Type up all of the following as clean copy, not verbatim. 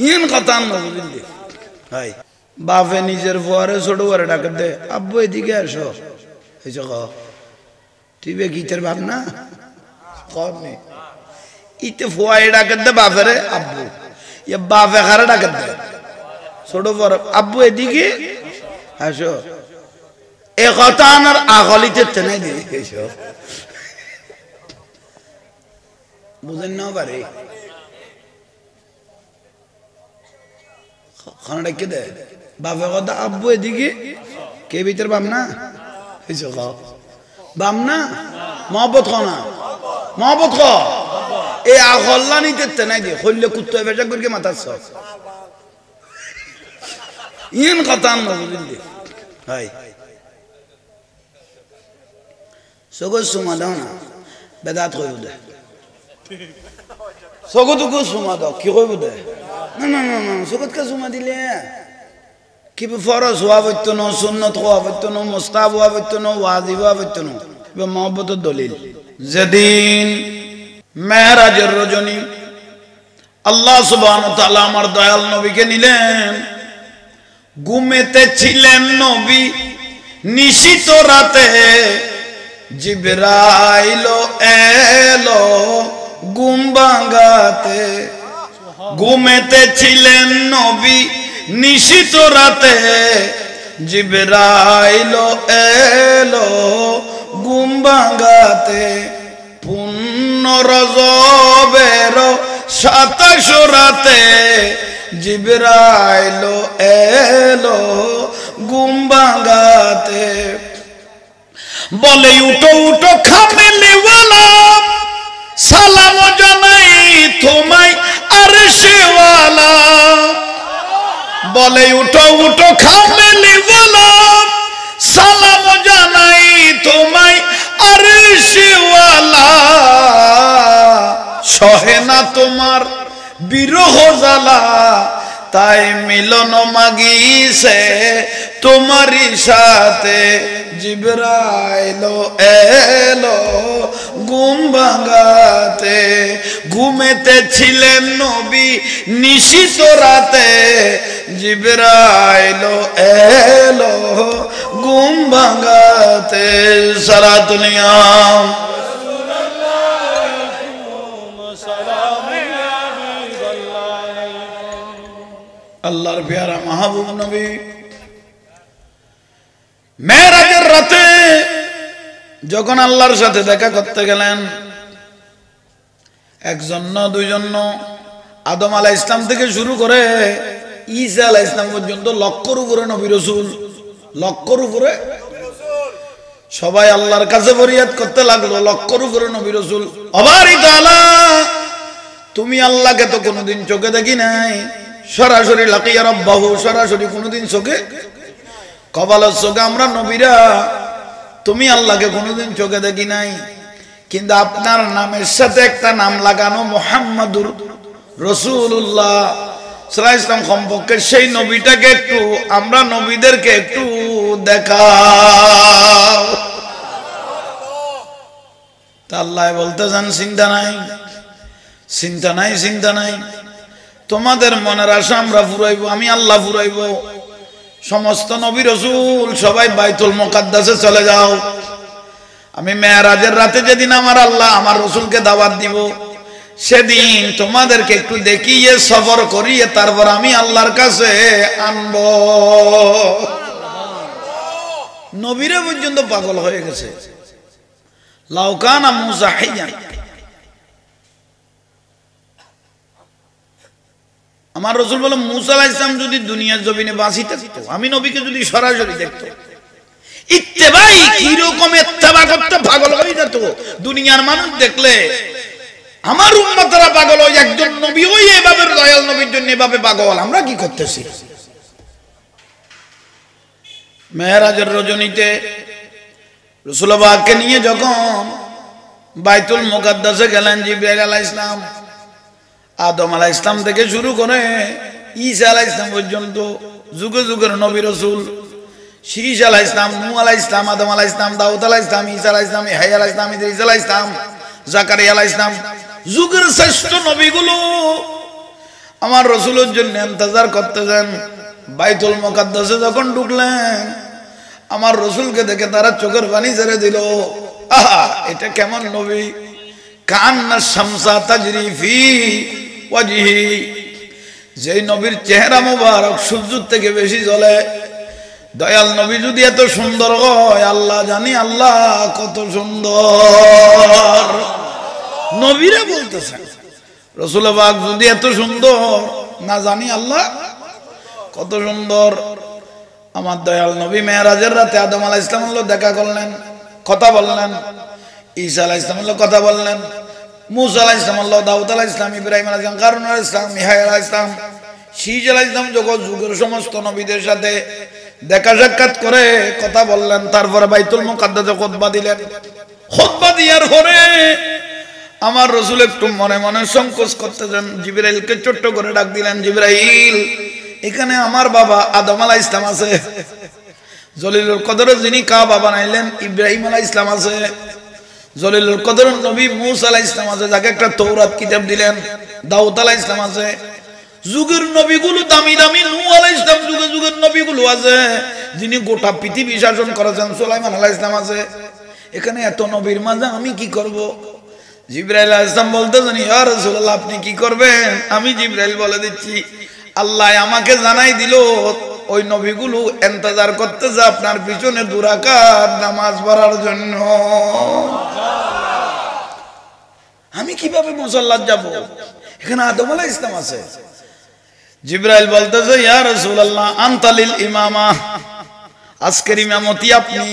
In কথা বুঝলি ভাই বাপে নিজের ফুয়ারে ছোট করে ডাকে দে আব্বু এদিকে আসো এই ক তুই বে গীতের বাপ না কমনি ইতে ফুয়াই ডাকে দে বাপেরে আব্বু ইয়ে বাপে খারে ডাকে দে ছোট বড় আব্বু এদিকে আসো এ কথা আর আগলিতে টেনে দিয়ে এসো বুঝেন না পারে খানা ডাকে দে বাপে কথা আব্বু এদিকে কে ভিতর বাম না এসো খাও বাম না মহব্বত খ না মহব্বত খ এই আগল্লা নিতে টেনে দিয়ে হইলে কুত্তো ফেসা করে মাথার ইন কথা বুঝলি ভাই সগো সুমা দাও না বেদাত কইব দে সগো তো সুমা দাও কি কইব দে না না না না সগত কা সুমা দিলে কি ফরজ হওয়া হইত না সুন্নত হওয়া হইত না মুস্তাহাব হওয়া হইত না ওয়াজিব হওয়া হইত না বা মহব্বতের দলিল যেদিন মেহরাজের রজনী আল্লাহ সুবহানাহু ওয়া তাআলা আমার দয়াল নবীকে নিলেন ঘুমেতে ছিলেন নবী নিশিত রাতে জিবরাইল এলো ঘুম ভাঙাতে ঘুমেতে ছিলেন নবী নিশিত রাতে জিবরাইল এলো ঘুম ভাঙাতে পূর্ণ রজবের 27 রাতে জিবরাইল এলো ঘুম ভাঙাতে বলে উঠো উঠো খামেলিওয়ালা সালাম জানাই তোমায় আরশেওয়ালা বলে উঠো উঠো খামেলিওয়ালা সালাম জানাই তোমায় আরশেওয়ালা সহে না তোমার বিরহ জ্বালা তাই মিলন মাগিছে তোমারই সাথে জিবরাইল এলো ঘুম ভাঙাতে ঘুমেতে ছিলেন নবী নিশিত রাতে জিবরাইল এলো ঘুম ভাঙাতে সারা দুনিয়া আল্লাহর প্যারা মাহবুব নবী মেরাজের রাতে যখন আল্লাহর সাথে দেখা করতে গেলেন একজন না দুইজন না আদম আলাইহিস ইসলাম থেকে শুরু করে ঈসা আলাইহিস ইসলাম পর্যন্ত লক্ষর উপরে নবী রাসূল লক্ষর উপরে সবাই আল্লাহর কাছে ফরিয়াদ করতে লাগলো লক্ষর উপরে নবী রাসূল অবারি তাআলা তুমি আল্লাহকে তো কোনোদিন চোখে দেখি নাই সরাসরি লাকিয়া রাব্বাহু সরাসরি কোনোদিন চোখে কপালের চোখে আমরা নবীরা তুমি আল্লাহকে কোনোদিন চোখে দেখি নাই কিন্তু আপনার নামের সাথে একটা নাম লাগানো মুহাম্মাদুর রাসূলুল্লাহ সাল্লাল্লাহু আলাইহি ওয়াসাল্লাম সম্পর্কে সেই নবীটাকে একটু আমরা নবীদেরকে একটু দেখাও তা আল্লাহ বলতেছেন চিন্তা নাই চিন্তা নাই চিন্তা নাই তোমাদের মনের আশা আমরা ফুরাইব আমি আল্লাহ ফুরাইব সমস্ত নবী রাসূল সবাই বাইতুল মুকাদ্দাসে চলে যাও আমি মেরাজের রাতে যেদিন আমার আল্লাহ আমার রাসূলকে দাওয়াত দিব সেদিন তোমাদেরকে একটু দেখিয়ে সফর করিয়ে তারপর আমি আল্লাহর কাছে আনব নবীরা পর্যন্ত পাগল হয়ে গেছে লাউ কানা মূসা হাইয়ান আমার রাসূল বলে মূসা আলাইহিস সালাম যদি দুনিয়ার জমিনে বাঁচি থাকতো আমি নবীকে যদি সরাসরি দেখতো ইত্তেবাই কি রকম ইত্তেবা করতে পাগল হয়ে যেত দুনিয়ার মানুষ দেখলে আমার উম্মতরা পাগল হয় একজন নবী ওই এভাবে দয়াল নবীর জন্য এভাবে পাগল আমরা কি করতেছি মেরাজের রজনীতে রাসূলুল্লাহকে নিয়ে যখন বাইতুল মুকাদ্দাসে গেলেন জিবরাইল আলাইহিস সালাম আদম আলাইহিস সালাম থেকে শুরু করে ঈসা আলাইহিস সালাম পর্যন্ত যুগে যুগের নবী রাসূল শীষ আলাইহিস সালাম নূহ আলাইহিস সালাম আদম আলাইহিস সালাম দাউদ আলাইহিস সালাম ঈসা আলাইহিস সালাম ইয়াহইয়া আলাইহিস সালাম ইদ্রিস আলাইহিস সালাম জাকারিয়া আলাইহিস সালাম যুগের শ্রেষ্ঠ নবীগুলো আমার রসুলের জন্য ইন্তজার করতেছেন। বাইতুল মুকাদ্দাসে যখন ঢুকলেন আমার রসুলকে দেখে তারা চোখের পানি ছেড়ে দিল। আহা, এটা কেমন নবী! কান্না শামসা তাজরি ফি ওয়াজহি, যেই নবীর চেহারা মোবারক সূর্যের থেকে বেশি জ্বলে। দয়াল নবী যদি এত সুন্দর হয়, আল্লাহ জানি আল্লাহ কত সুন্দর। নবীরা বলতেছেন রসুল পাক যদি এত সুন্দর, না জানি আল্লাহ কত সুন্দর। আমার দয়াল নবী মেরাজের রাতে আদম আলাইহিস সালাম দেখা করলেন, কথা বললেন। ঈসা আলাইহিস সালাম কথা বললেন। মুসা আলাইহিস সালাম, দাউদ আলাইহিস সালাম, ইব্রাহিম আলাইহিস সালাম, হারুন আলাইহিস সালাম, ইহয়া আলাইহিস সালাম, শীষ আলাইহিস সালাম, জগৎ যুগের সমস্ত নবীদের সাথে দেখা সাক্ষাৎ করে কথা বললেন। তারপরে বাইতুল মুকাদ্দাসে খুতবা দিলেন। খুতবা দেওয়ার পরে আমার রসুল একটু মনে মনে সংকোচ করতেছেন। জিবরাইলকে ছোট্ট করে ডাক দিলেন, জিবরাইল, এখানে আমার বাবা আদম আলাইহিস সালাম আছে, জলিলুল কদরের যিনি কাবা বানাইলেন ইব্রাহিম আলাইহিস সালাম আছে, জলিলুল কদরের নবী মূসা আলাইহিস সালাম আছে, যাকে একটা তৌরাত কিতাব দিলেন, দাউদ আলাইহিস সালাম আছে, যুগের নবীগুলো দামি দামি, নূহ আলাইহিস সালাম যুগে যুগের নবীগুলো আছে, যিনি গোটা পৃথিবী শাসন করেছেন, সুলাইমান আলাইহিস সালাম আছে। এখানে এত নবীর মাঝে আমি কি করব? জিবরাইল আলাইহিস সালাম বলতেছেন, ইয়া রাসূলুল্লাহ, আপনি কি করবেন? আমি জিবরাইল বলে দিচ্ছি, আল্লাহ আমাকে জানাই দিল ওই নবীগুলো ইন্তজার করতেছে আপনার পিছনে 2 রাকাত নামাজ পড়ার জন্য। আমি কিভাবে মুসাল্লাত যাব? এখানে আদম আলাইহিস সালাম আছে। জিবরাইল বলতেছে, ইয়া রাসূলুল্লাহ, আনতালিল ইমামা, আজকের ইমামতি আপনি।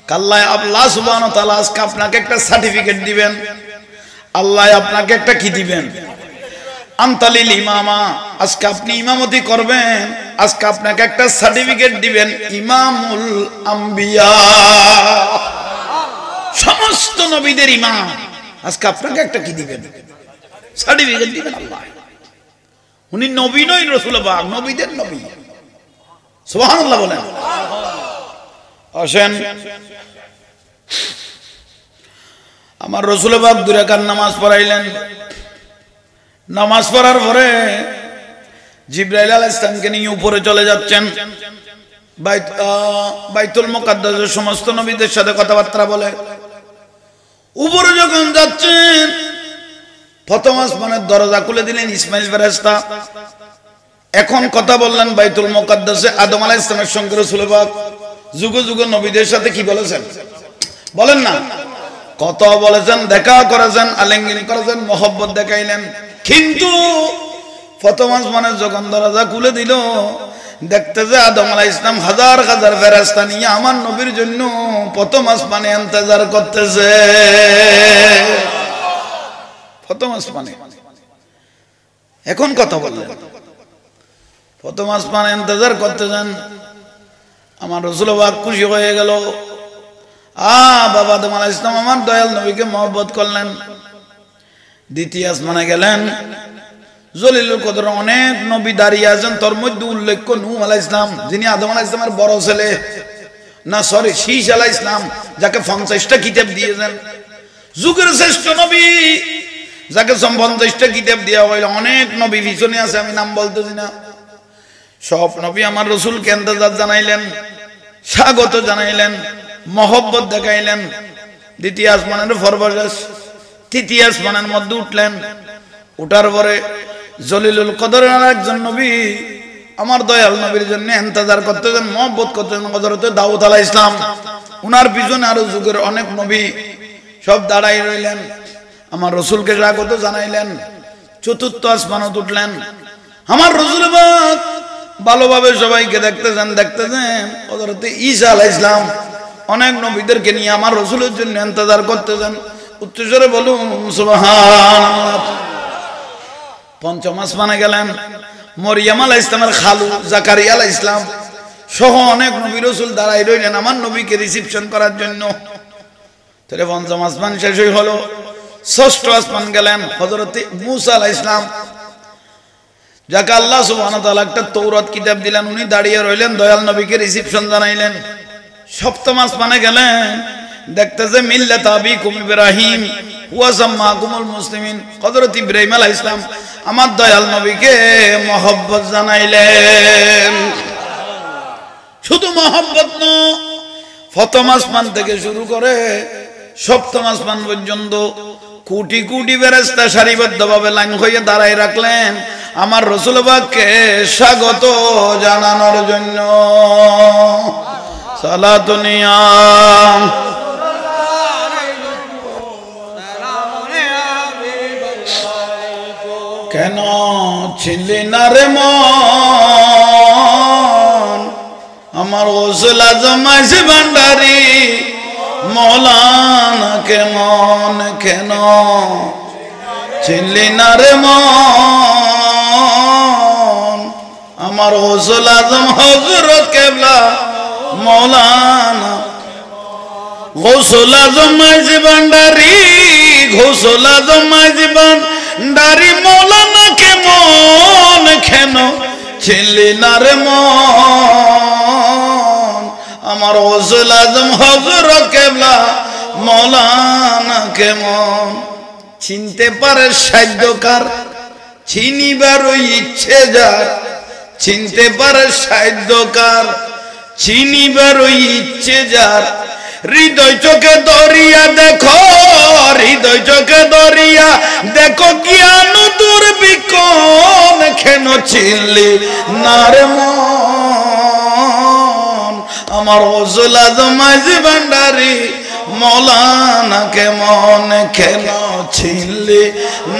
কাল্লায় আল্লাহ সুবহানাহু ওয়া তাআলা আজকে আপনাকে একটা সার্টিফিকেট দিবেন। আল্লাহ আপনাকে একটা কি দিবেন? আনতালিল ইমামা, আজকে আপনি ইমামতি করবেন, আজকে আপনাকে একটা সার্টিফিকেট দিবেন, ইমামুল আম্বিয়া, সমস্ত নবীদের ইমাম। আজকে আপনাকে একটা কি দিবেন? সার্টিফিকেট দিবেন আল্লাহ। উনি নবী নয়, রাসূল পাক, নবীদের নবী। সুবহানাল্লাহ বলেন। আসেন, আমার রাসূল পাক 2 রাকাত নামাজ পড়াইলেন। নামাজ পড়ার পরে জিবরাইল আলাইহিস সালামকে নিয়ে উপরে চলে যাচ্ছেন। বাইতুল মুকাদ্দাসের সমস্ত নবীদের সাথে কথাবার্তা বলে উপরে যখন যাচ্ছেন, প্রথম আসমানের দরজা খুলে দিলেন ইসমাইল ফেরেশতা। এখন কথা বললেন বাইতুল মুকাদ্দাসে আদম আলাইহিস সালামের সঙ্গে রাসূল পাক যুগে যুগে নবীদের সাথে কি বলেছেন? বলেন না, কত বলেছেন, দেখা করেছেন, আলিঙ্গন করেছেন, মহব্বত দেখাইলেন। কিন্তু প্রথম আসমানের যখন দরজা খুলে দিল, দেখতে যে আদম আলাইহিস সালাম হাজার হাজার ফেরেশতা নিয়ে আমার নবীর জন্য প্রথম আসমানে ইন্তজার করতেছে। প্রথম আসমানে। এখন কথা বললেন, প্রথম আসমানে ইন্তজার করতেছেন। আমার রাসূল পাক খুশি হয়ে গেল। বাবা আদম আলাইহিস সালাম আমার দয়াল নবীকে মহব্বত করলেন। দ্বিতীয় আসমানে গেলেন। জলিলুল কদর অনেক নবী দাঁড়িয়ে আছেন, তার মধ্যে উল্লেখ্য নূহ আলাইহিস সালাম, যিনি আদম আলাইহিস সালামের বড় ছেলে, না সরি শীষ আলাইহিস সালাম, যাকে 50টা কিতাব দিয়েছেন, যুগের শ্রেষ্ঠ নবী, যাকে 50টা কিতাব দেওয়া হইল। অনেক নবী পিছনে আছে, আমি নাম বলতেছি না। সব নবী আমার রাসূলকে ইন্তজার জানাইলেন, স্বাগত জানাইলেন, মহব্বত দেখাইলেন। দ্বিতীয় আসমানের সর্বশেষ তৃতীয় আসমানের মধ্যে উঠলেন। উঠার পরে জলিলুল কদরের একজন নবী আমার দয়াল নবীর জন্য ইন্তজার করতেছেন, মহব্বত করতেছেন, হযরত দাউদ আলাইহিস সালাম। উনার পিছনে আরো যুগের অনেক নবী সব দাঁড়াই রইলেন, আমার রাসূলকে স্বাগত জানাইলেন। চতুর্থ আসমানত উঠলেন। আমার রাসূল পাক ভালোভাবে সবাইকে দেখতেছেন। হযরত ঈসা আলাইহিস সালাম অনেক নবীদেরকে নিয়ে আমার রাসূলের জন্য ইন্তজার করতেছেন। উচ্চস্বরে বলুন সুবহানাল্লাহ। পঞ্চম আসমানে গেলেন। মরিয়ম আলাইহিস সালামের খালু জাকারিয়া আলাইহিস সালাম সহ অনেক নবী রাসূল দাঁড়াই রইলেন আমার নবীকে রিসিপশন করার জন্য। তাহলে পঞ্চম আসমান শেষ হলো। ষষ্ঠ আসমান গেলেন। হযরত মূসা আলাইহিস সালাম, যাকে আল্লাহ সুবহানাহু ওয়া তাআলা একটা তৌরাত কিতাব দিলেন, উনি দাঁড়িয়ে রইলেন, দয়াল নবীকে রিসিপশন জানাইলেন। সপ্তম আসমানে গেলেন। দেখতেছে মিল্লাত আবিকুম ইব্রাহিম ওয়া সাম্মাকুমুল মুসলিমিন, হযরত ইব্রাহিম আলাইহিস সালাম আমার দয়াল নবীকে মহব্বত জানাইলেন। শুধু মহব্বত নয়, প্রথম আসমান থেকে শুরু করে সপ্তম আসমান পর্যন্ত কোটি কোটি ফেরেশতা সারিবদ্ধভাবে লাইন হয়ে দাঁড়ায় রাখলেন আমার রাসূল পাককে স্বাগত জানানোর জন্য। সালাতুনিয়া কেন ছিলি না রে মন আমার গৌসুল আজম আইছে ভান্ডারি মৌলানা কেমন কেন ছিলি না রে মন আমার গৌসুল আজম হযরত কেবলা মৌলানা গৌসুল আজম আইছে ভান্ডারি গৌসুল আজম আইছে ভান্ডারি মৌলানা কেমন কেন ছিলি না রে মন আমার গৌসুল আজম হযরত কেবলা মৌলানা কেমন চিনতে পারে সাধ্যকার চিনিবার ইচ্ছে যার চিনতে পারে সাধ্যকার চিনিবার ইচ্ছে যার হৃদয় চোখে দরিয়া দেখো হৃদয় চোখে দরিয়া দেখো জ্ঞান দুর্বিকন কেন চিনলি না রে মন আমার গৌসুল আজম আইছে ভান্ডারি মৌলানা কেমন কেন চিনলি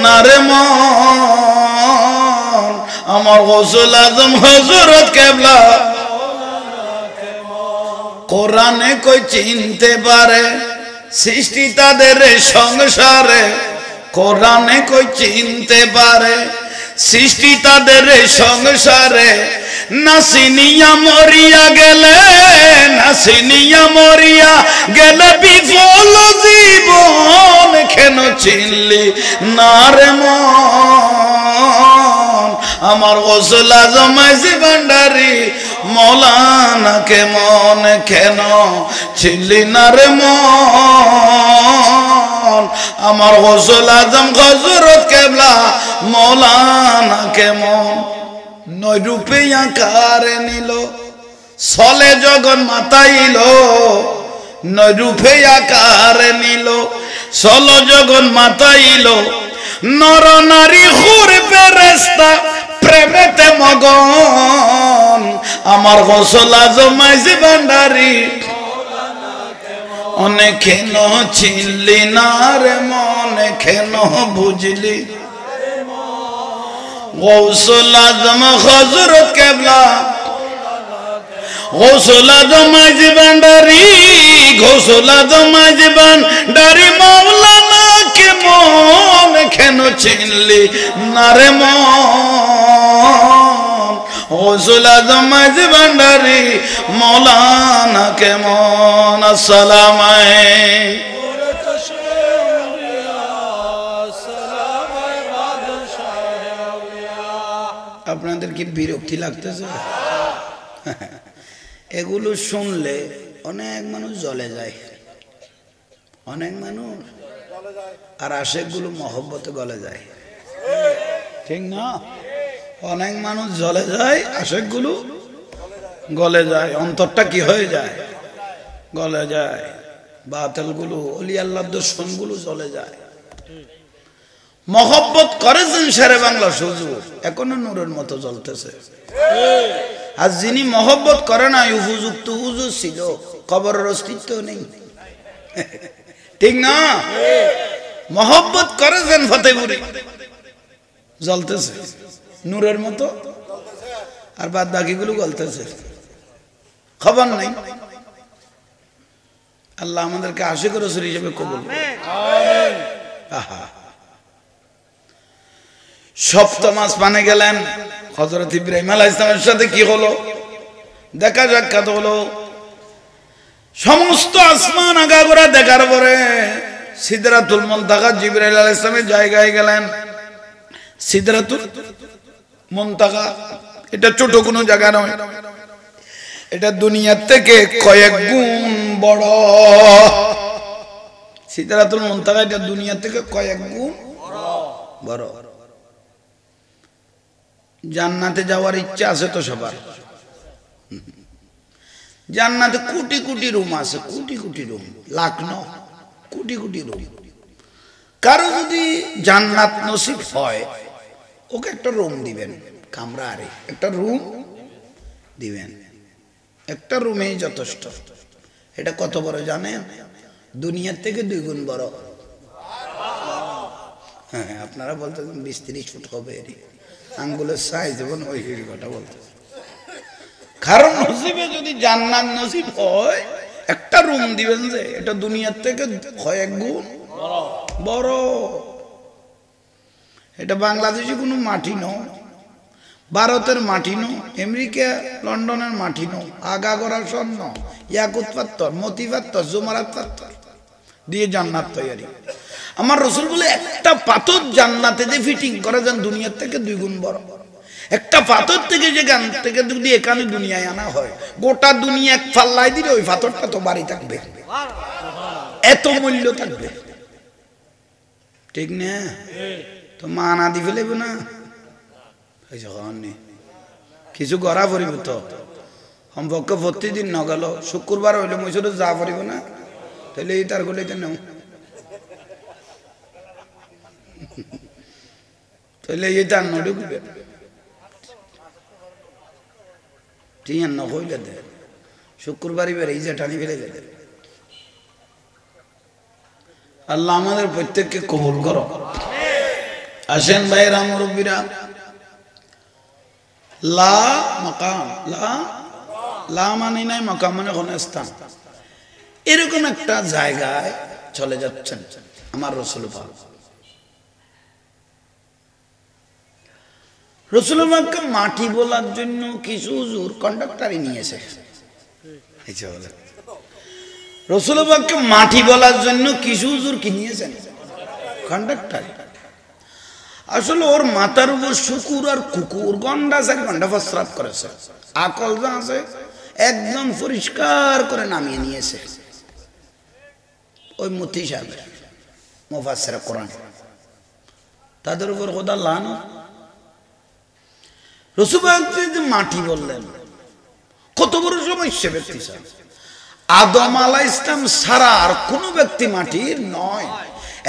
না রে মন আমার গৌসুল আজম হযরত কেবলা কোরআনে কই চিনতে পারে সৃষ্টি তাদের সংসারে কোরআনে কই চিনতে পারে সৃষ্টি তাদের সংসারে নাসিনিয়া মরিয়া গেলে নাসিনিয়া মরিয়া গেলে বিফল জীবন কেন চিনলি না রে মন আমার গৌসুল আজম আইছে ভান্ডারি মৌলানা কেমন কেন চিনলি না রে মন আমার গৌসুল আজম হযরত কেবলা মৌলানা কেমন নয় রূপে আকার নিল চলে জগন মাতাইল নয় রূপে আকার নিল চল জগন মাতাইল নর নারী হুর ফেরেশতা প্রেমেতে মগন আমার গৌসুল আজম আইছে ভান্ডারি অনেক কেন চিনলি না রে মনে কেন বুঝলি গৌসুল আজম হযরত কেবলা গৌসুল আজম আইছে ভান্ডারি গৌসুল আজম আইছে ভান্ডারি মৌলানা কেমন কেন চিনলি না রে মন গৌসুল আজম আইছে ভান্ডারি মৌলানা কেমন। আসসালামু আলাইকুম আপনাদের কি বিরক্তি লাগতেছে? এগুলো শুনলে অনেক মানুষ জ্বলে যায় অনেক মানুষ আর আশেকগুলো মহব্বতে গলে যায় ঠিক না অনেক মানুষ জ্বলে যায় আশেকগুলো গলে যায় অন্তরটা কি হয়ে যায় গলে যায় বাতিলগুলো ওলি আল্লাহর দুশমনগুলো জ্বলে যায় মহব্বত করেছেন শেরে বাংলা হুজুর এখনো নূরের মতো জ্বলতেছে আর যিনি মহব্বত করে না উপযুক্ত হুজুর ছিল কবরের অস্তিত্ব নেই ঠিক না মহব্বত করেছেন ফতেপুরি জ্বলতেছে নূরের মতো আর বাদ বাকিগুলো গলতেছে খবর নাই আল্লাহ আমাদেরকে আশিক রাসূল হিসেবে কবুল আমিন আহা সপ্তম আসমানে গেলেন হযরত ইব্রাহিম আলাইহিস সালামের সাথে কি হলো দেখা সাক্ষাৎ হলো সমস্ত আসমান আগাগোড়া দেখার পরে সিদরাতুল মুনতাহা জিবরাইল আলাইহিস সালামের জায়গায় গেলেন সিদরাতুল মুনতাহা এটা ছোট কোনো জায়গা নয় এটা দুনিয়ার থেকে কয়েক গুণ বড় সিদরাতুল মুনতাহা এটা দুনিয়া থেকে কয়েক গুণ বড় জান্নাতে যাওয়ার ইচ্ছা আছে তো সবার? জান্নাতে কোটি কোটি রুম আছে, কোটি কোটি রুম, লাখ ন কোটি কোটি রুম। কারো যদি জান্নাত নসিব হয়, ওকে একটা রুম দিবেন, কামরা, আরে একটা রুম দিবেন, একটা রুমেই যথেষ্ট। এটা কত বড় জানেন? দুনিয়ার থেকে 2 গুণ বড়। হ্যাঁ, আপনারা বলতেছেন 20-30 ফুট হবে, আঙ্গুলের সাইজ এবং ওই কথা বলতে। কারণ নসিবে যদি জান্নাত নসিব হয়, একটা রুম দিবেন যে এটা দুনিয়ার থেকে 1 গুণ বড়। এটা বাংলাদেশে কোনো মাটি নয়, ভারতের মাটি নয়, আমেরিকা লন্ডনের মাটি নয়, আগাগোড়া স্বর্ণ, ইয়াকুত পাথর, মতি পাথর, জুমারাত পাথর দিয়ে জান্নাত তৈরি। আমার রাসূল বলে একটা পাথর জান্নাতে যে ফিটিং করে যান দুনিয়ার থেকে 2 গুণ বড়। একটা পাথর থেকে যেখান থেকে যদি এখানে দুনিয়ায় আনা হয়, গোটা দুনিয়া এক পাল্লায় দিলে ওই পাথরটা তো বাড়ি থাকবে, এত মূল্য থাকবে। ঠিক না? তো মা না দি ফেলেব না, কিছু গড়া পড়িব তো সম্পর্কে প্রতিদিন নগেল শুক্রবার হইলে মইসুর যা পড়িব না, তাহলে এই তার গলে নেও, তাহলে এই তার নড়ুকবে ঠিক না হইলে দে শুক্রবারই বেড়ে এই যে টানি ফেলে দে। আল্লাহ আমাদের প্রত্যেককে কবুল করো। আসেন ভাইয়েরা মুরব্বীরা, লা মাকাম, লা মানে নাই, মাকাম মানে কোন স্থান। এরকম একটা জায়গায় চলে যাচ্ছেন আমার রাসূল পাক। রাসূল পাককে মাটি বলার জন্য কিছু হুজুর কন্ডাক্টরই নিয়েছে। রাসূল পাককে মাটি বলার জন্য কিছু হুজুর কি নিয়েছেন? কন্ডাক্টর। আসলে ওর মাথার উপর শুকুর আর কুকুর ঘন্টা 4 ঘন্টা প্রস্রাব করেছে, আকল যা আছে একদম পরিষ্কার করে নামিয়ে নিয়েছে ওই মুফতি সাহেব মুফাসসির কোরআন। তাদের উপর খোদা লানত। রাসূল পাক যে মাটি বললেন, কত বড় সমস্যা ব্যক্তি স্যার। আদম আলাইহিস সালাম ছাড়া আর কোনো ব্যক্তি মাটির নয়,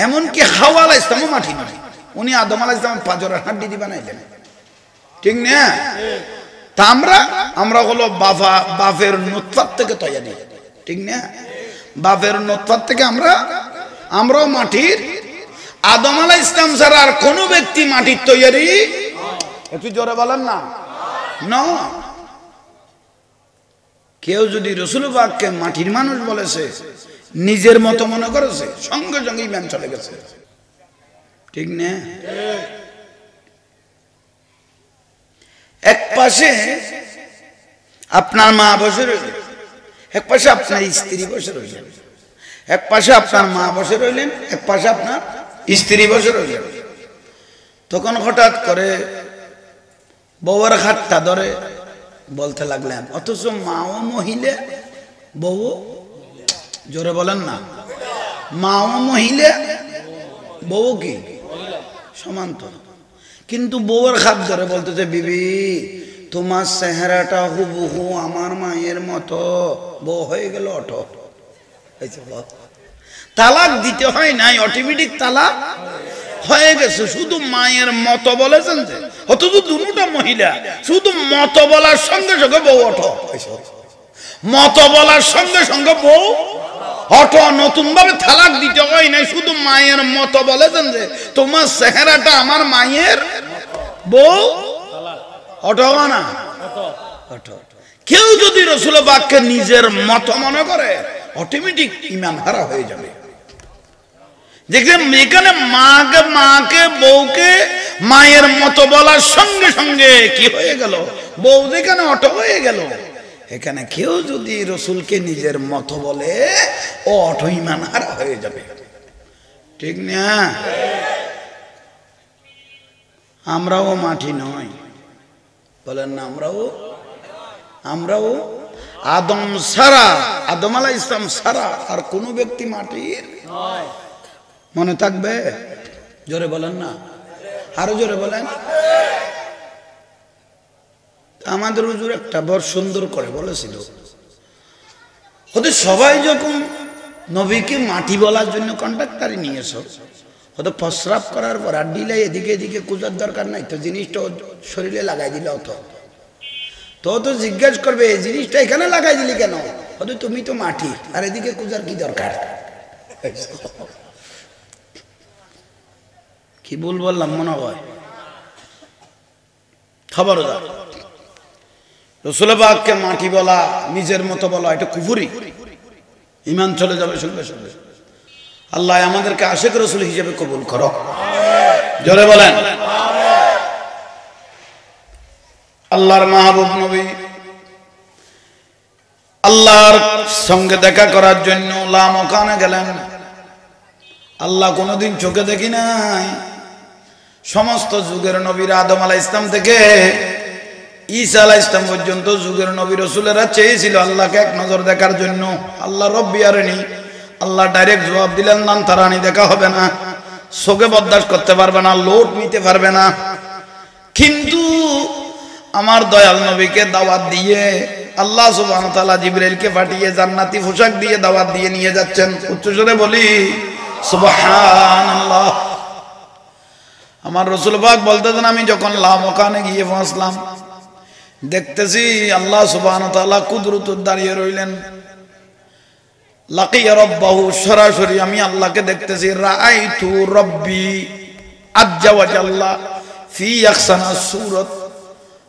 এমনকি হাওয়া আলাইহিস সালামও মাটি নয়। উনি আদম আলাইহিস সালাম পাঁজরের হাড্ডি দিয়ে বানাইলেন, ঠিক না? তা আমরা হলো বাফের নুতফা থেকে তৈরি, ঠিক না? বাফের নুতফা থেকে আমরাও মাটির। আদম আলাইহিস সালাম ছাড়া আর কোনো ব্যক্তি মাটির তৈরি, একটু জোরে বলেন না, না। কেউ যদি রাসূল পাককে মাটির মানুষ বলেছে, নিজের মতো মনে করেছে, সঙ্গে সঙ্গে ঈমান চলে গেছে, ঠিক না? এক পাশে আপনার মা বসে রইলেন, এক পাশে আপনার স্ত্রী বসে রইলেন, এক পাশে আপনার মা বসে রইলেন, এক পাশে আপনার স্ত্রী বসে রইলেন। তখন হঠাৎ করে বউয়ের হাতটা ধরে বলতে লাগলেন, অথচ মাও মহিলা বউ, জোরে বলেন না, মাও মহিলা বউ কি সমান্তর। কিন্তু বউয়ের হাত ধরে বলতেছে, বিবি তোমার চেহারাটা হুবহু আমার মায়ের মতো। বউ হয়ে গেল অটো। তালাক দিতে হয় নাই, অটোমেটিক তালাক হয়ে গেছে। শুধু মায়ের মতো বলেছেন যে, অথচ দুটোটা মহিলা, শুধু মত বলার সঙ্গে সঙ্গে বউ অটো, মত বলার সঙ্গে সঙ্গে বউ অটো। নতুন ভাবে তালাক দিতে হয় নাই, শুধু মায়ের মতো বলেছেন যে তোমার চেহারাটা আমার মায়ের, বউ অটো না অটো। কেউ যদি রাসূল পাককে নিজের মত মনে করে, অটোমেটিক ঈমান হারা হয়ে যাবে। দেখবেন এখানে মাকে বউকে মায়ের মতো বলার সঙ্গে সঙ্গে কি হয়ে গেল, বউ যেখানে অটো হয়ে গেল। এখানে কেউ যদি রাসূলকে নিজের মতো বলে, ও অটো ঈমান হারা হয়ে যাবে, ঠিক না? আমরাও মাটি নয়, বলেন না, আমরাও আদম ছাড়া, আদম আলাইহিস সালাম ছাড়া আর কোনো ব্যক্তি মাটির নয়। মনে থাকবে? জোরে বলেন না, আরো জোরে বলেন। আমাদের হুজুর একটা বড় সুন্দর করে বলেছিল, হয়তো সবাই যখন নবীকে মাটি বলার জন্য কন্ট্রাক্টারি নিয়েছ, হয়তো প্রস্রাব করার পর আর দিলে এদিকে এদিকে কুজার দরকার নাই তো, জিনিসটা শরীরে লাগাই দিলে তো জিজ্ঞেস করবে এই জিনিসটা এখানে লাগাই দিলি কেন, হয়তো তুমি তো মাটি আর এদিকে কুজার কি দরকার। কি ভুল বললাম মনে হয়? খবরদার, রাসূল পাককে মাটি বলা, নিজের মতো বলা, এটা কুফরি, ঈমান চলে যাবে সঙ্গে সঙ্গে। আল্লাহ আমাদেরকে আশিক রাসূল হিসেবে কবুল করো, জোরে বলেন। আল্লাহর মাহবুব নবী আল্লাহর সঙ্গে দেখা করার জন্য লামকানে গেলেন। আল্লাহ কোনোদিন চোখে দেখি নাই। সমস্ত যুগের নবীর আদম আলাইহিস সালাম থেকে ঈসা আলাইহিস সালাম পর্যন্ত যুগের নবী রাসূলেরা চেয়েছিল আল্লাহকে এক নজর দেখার জন্য। আল্লাহ রব্বি আরনি, আল্লাহ ডাইরেক্ট জবাব দিলেন না, তারানি দেখা হবে না, চোখে বরদাস্ত করতে পারবে না, লোট নিতে পারবে না। কিন্তু আমার দয়াল নবীকে দাওয়াত দিয়ে আল্লাহ সুবহানাহু ওয়া তাআলা জিবরাইলকে পাঠিয়ে জান্নাতি পোশাক দিয়ে দাওয়াত দিয়ে নিয়ে যাচ্ছেন। উচ্চস্বরে বলি সুবহানাল্লাহ। আমার রাসূল পাক বলতেছেন, আমি যখন লামকানে গিয়ে পৌঁছলাম, দেখতেছি আল্লাহ সুবহানাহু ওয়া তাআলা কুদরতুর দাঁড়িয়ে রইলেন। লাকিয়া রাব্বাহু, সরাসরি আমি আল্লাহকে দেখতেছি। রাআইতু রাব্বি আজ্জা ওয়া জাল্লা ফি আহসানা সূরাত।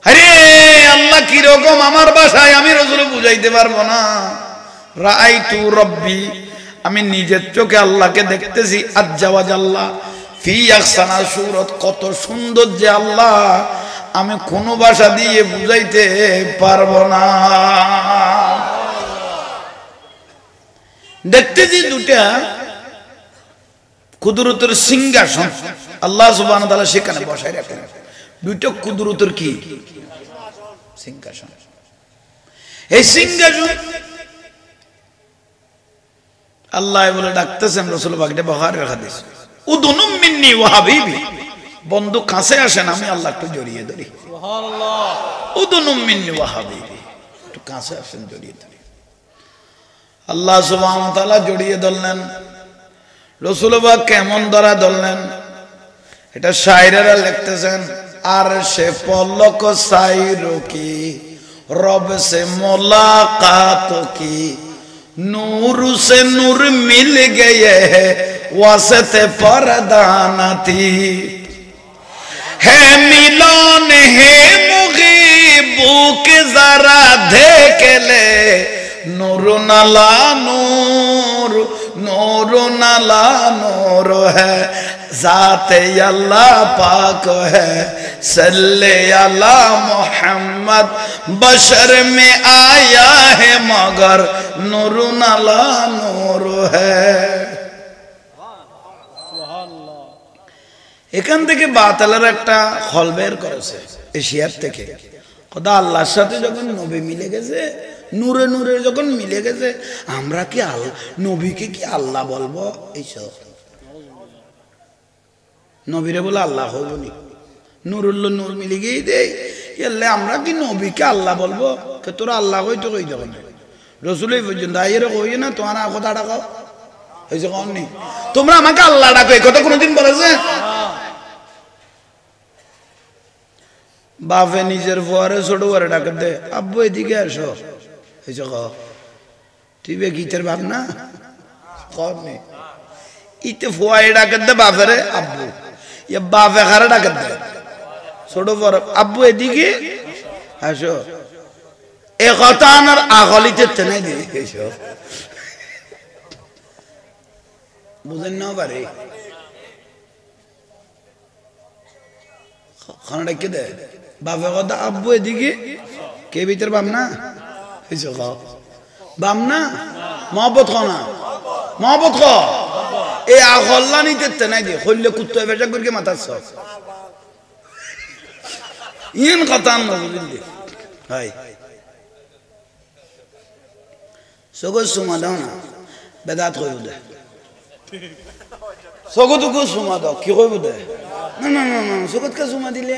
আরে আল্লাহ কি রকম আমার ভাষায় আমি রাসূল বুঝাইতে পারবো না। রাআইতু রাব্বি, আমি নিজের চোখে আল্লাহকে দেখতেছি। আজ্জা ওয়া জাল্লা ফি আহসানা সূরাত, কত সুন্দর যে আল্লাহ, আমি কোন ভাষা দিয়ে বুঝাইতে পারবো না। দেখতেছি দুটা কুদরতের সিংহাসন আল্লাহ সুবহানাহু ওয়া তাআলা সেখানে বসায় রাখেন। দুটো কুদরতের কি সিংহাসন। এই সিংহাসন আল্লাহ বলে ডাকতেছেন রাসূল পাক, এটা বুখারীর হাদিস। উদুনুম মিন্নি ওয়া হাবিবি, বন্ধু কাছে আসেন, আমি আল্লাহ একটু জড়িয়ে ধরি। সুবহানাল্লাহ। উদুনুম মিন্নি ওয়া হাবিবি, একটু কাছে আসেন, জড়িয়ে ধরি। আল্লাহ সুবহানাহু ওয়া তাআলা জড়িয়ে ধরলেন। রাসূল পাক কেমন ধরা ধরলেন, এটা শায়রেরা লিখতেছেন। আর সে পলক সাইরো কি রব সে মুলাকাত কি, नूर से नूर मिल गए वास्ते परदानती है मिलन है मुगीबू के जरा देख ले नूर नला नूर नूर नला नूर है ज़ाते अल्लाह पाक है सल्ले अला मोहम्मद बशर में आया है मगर नूर नला नूर है। এখান থেকে বাতালের একটা খল বের করেছে এশিয়ার থেকে। খোদা আল্লাহর সাথে যখন নবী মিলে গেছে, নূরে নূরে যখন মিলে গেছে, আমরা কি নবীকে কি আল্লাহ বলবো? এইসব নবীরে বলে আল্লাহ হইবনি, নূরুল্লাহ নূর মিলে গিয়ে দেয়, এলে আমরা কি নবীকে আল্লাহ বলবো? তোরা আল্লাহ হইতো কই যখন রসুল এই পর্যন্ত আইয়ের কই না, তোমার কথা ডাকাও হয়েছে কমনি, তোমরা আমাকে আল্লাহ ডাকো, এই কথা কোনোদিন বলেছে? বাপে নিজের ফুয়ারে ছোট করে ডাকে দে, আব্বু এদিকে আসো, হয়েছে ক তুই বে গীতের ভাব না কমনি, ইতে ফুয়াই ডাকে দে বাপেরে আব্বু, ইয়ে বাপে খারে ডাকে দে ছোট বড় আব্বু এদিকে আসো, এ কথা আর আগলিতে টেনে দিয়ে এসো, বুঝেন না পারে খানা ডাকে দে বাপে কথা আব্বু এদিকে, কে ভিতর বাম না এসো খাও বাম না মহব্বত খ না মহব্বত খ, এই আগল্লা নিতে টেনে দিয়ে হইলে কুত্তো বেচা করে মাথার সব ইন কথা বুঝলি ভাই, সগজ সুমা দাও না বেদাত কইব দে, সগতকে সুমা দাও কি কইব দে, না না না না সগতকে সুমা দিলে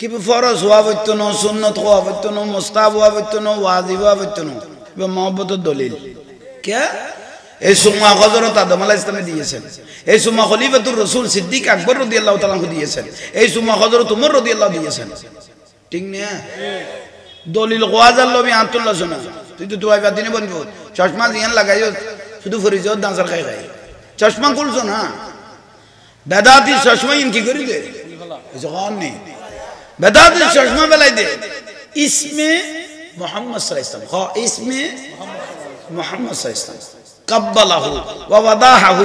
কি ফরজ হওয়া হইতো না, সুন্নত হওয়া হইতো না, মুস্তাহাব হওয়া হইতো না, ওয়াজিব হওয়া হইতো না, এবার মহব্বতের দলিল কে? এই সুম্মা হযরত আদম আলাইহিস সালাম দিয়েছেন, এই সুম্মা খলিফাতুর রাসূল সিদ্দিক আকবর রাদিয়াল্লাহু তাআলা দিয়েছেন, এই সুম্মা হযরত উমর রাদিয়াল্লাহু দিয়েছেন। ঠিক না? দলিল ওয়াজাল লবি আতুল্লাহ শোনা, তুই তো তুই বাদিনে বলবো চশমা জিয়ান লাগাইও শুধু ফরিজত দাঁসার খাই খাই চশমা খুলছো না, বেদাতি চশমা ইন কি করি দে জগান নেই, বেদাতি চশমা বেলাই দে ইসমে মুহাম্মদ সাল্লাল্লাহু আলাইহি ওয়াসাল্লাম, হ্যাঁ ইসমে মুহাম্মদ সাল্লাল্লাহু আলাইহি ওয়াসাল্লাম কাব্বালাহু ওয়া ওয়াদাহু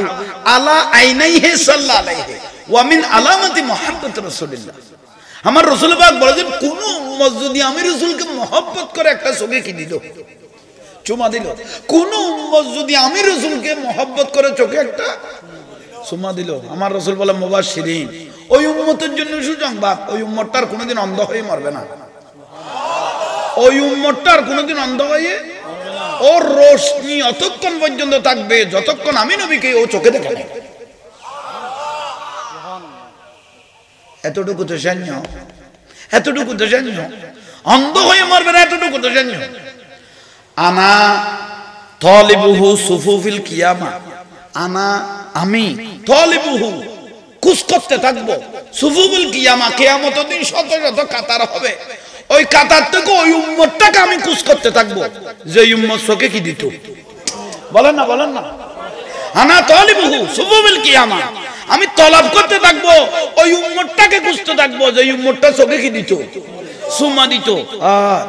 আলা আইনাইহি সাল্লাল্লাহু আলাইহি ওয়া মিন আলামাতি মুহাব্বতি রাসূলিল্লাহ। আমার রাসূল পাক বলেছেন কোন উম্মত যদি আমি রাসূলকে মহব্বত করে একটা চোখে কি দিল, চুমা দিল, কোন উম্মত যদি আমি রাসূলকে মহব্বত করে চোখে একটা চুমা দিল, আমার রাসূল বলে মুবাশশিরিন, ওই উম্মতের জন্য সুসংবাদ, ওই উম্মতটার কোনোদিন অন্ধ হয়ে মরবে না, ওই উম্মতটার কোনোদিন অন্ধ হয়ে ওর রোশনি অতক্ষণ পর্যন্ত থাকবে যতক্ষণ আমি নবীকে ও চোখে দেখে না। এতটুকু তো জানিও, এতটুকু তো জানিও, অন্ধ হয়ে মরবে না, এতটুকু তো জানিও। আনা তালিবুহু সুফুফিল কিয়ামা, আনা আমি তালিবুহু কুস করতে থাকবো সুফুফিল কিয়ামা, কিয়ামতের দিন শত শত কাতার হবে, ওই কাতার থেকে ওই উম্মতটাকে আমি কুস করতে থাকবো যে উম্মত চোখে কি দিত, বলেন না বলেন না। আনা তালিবুহু সুফুফিল কিয়ামা, আমি তলব করতে থাকবো ওই উম্মতটাকে খুঁজতে থাকবো যে উম্মতটা চোখে কি দিত, সুমা দিত।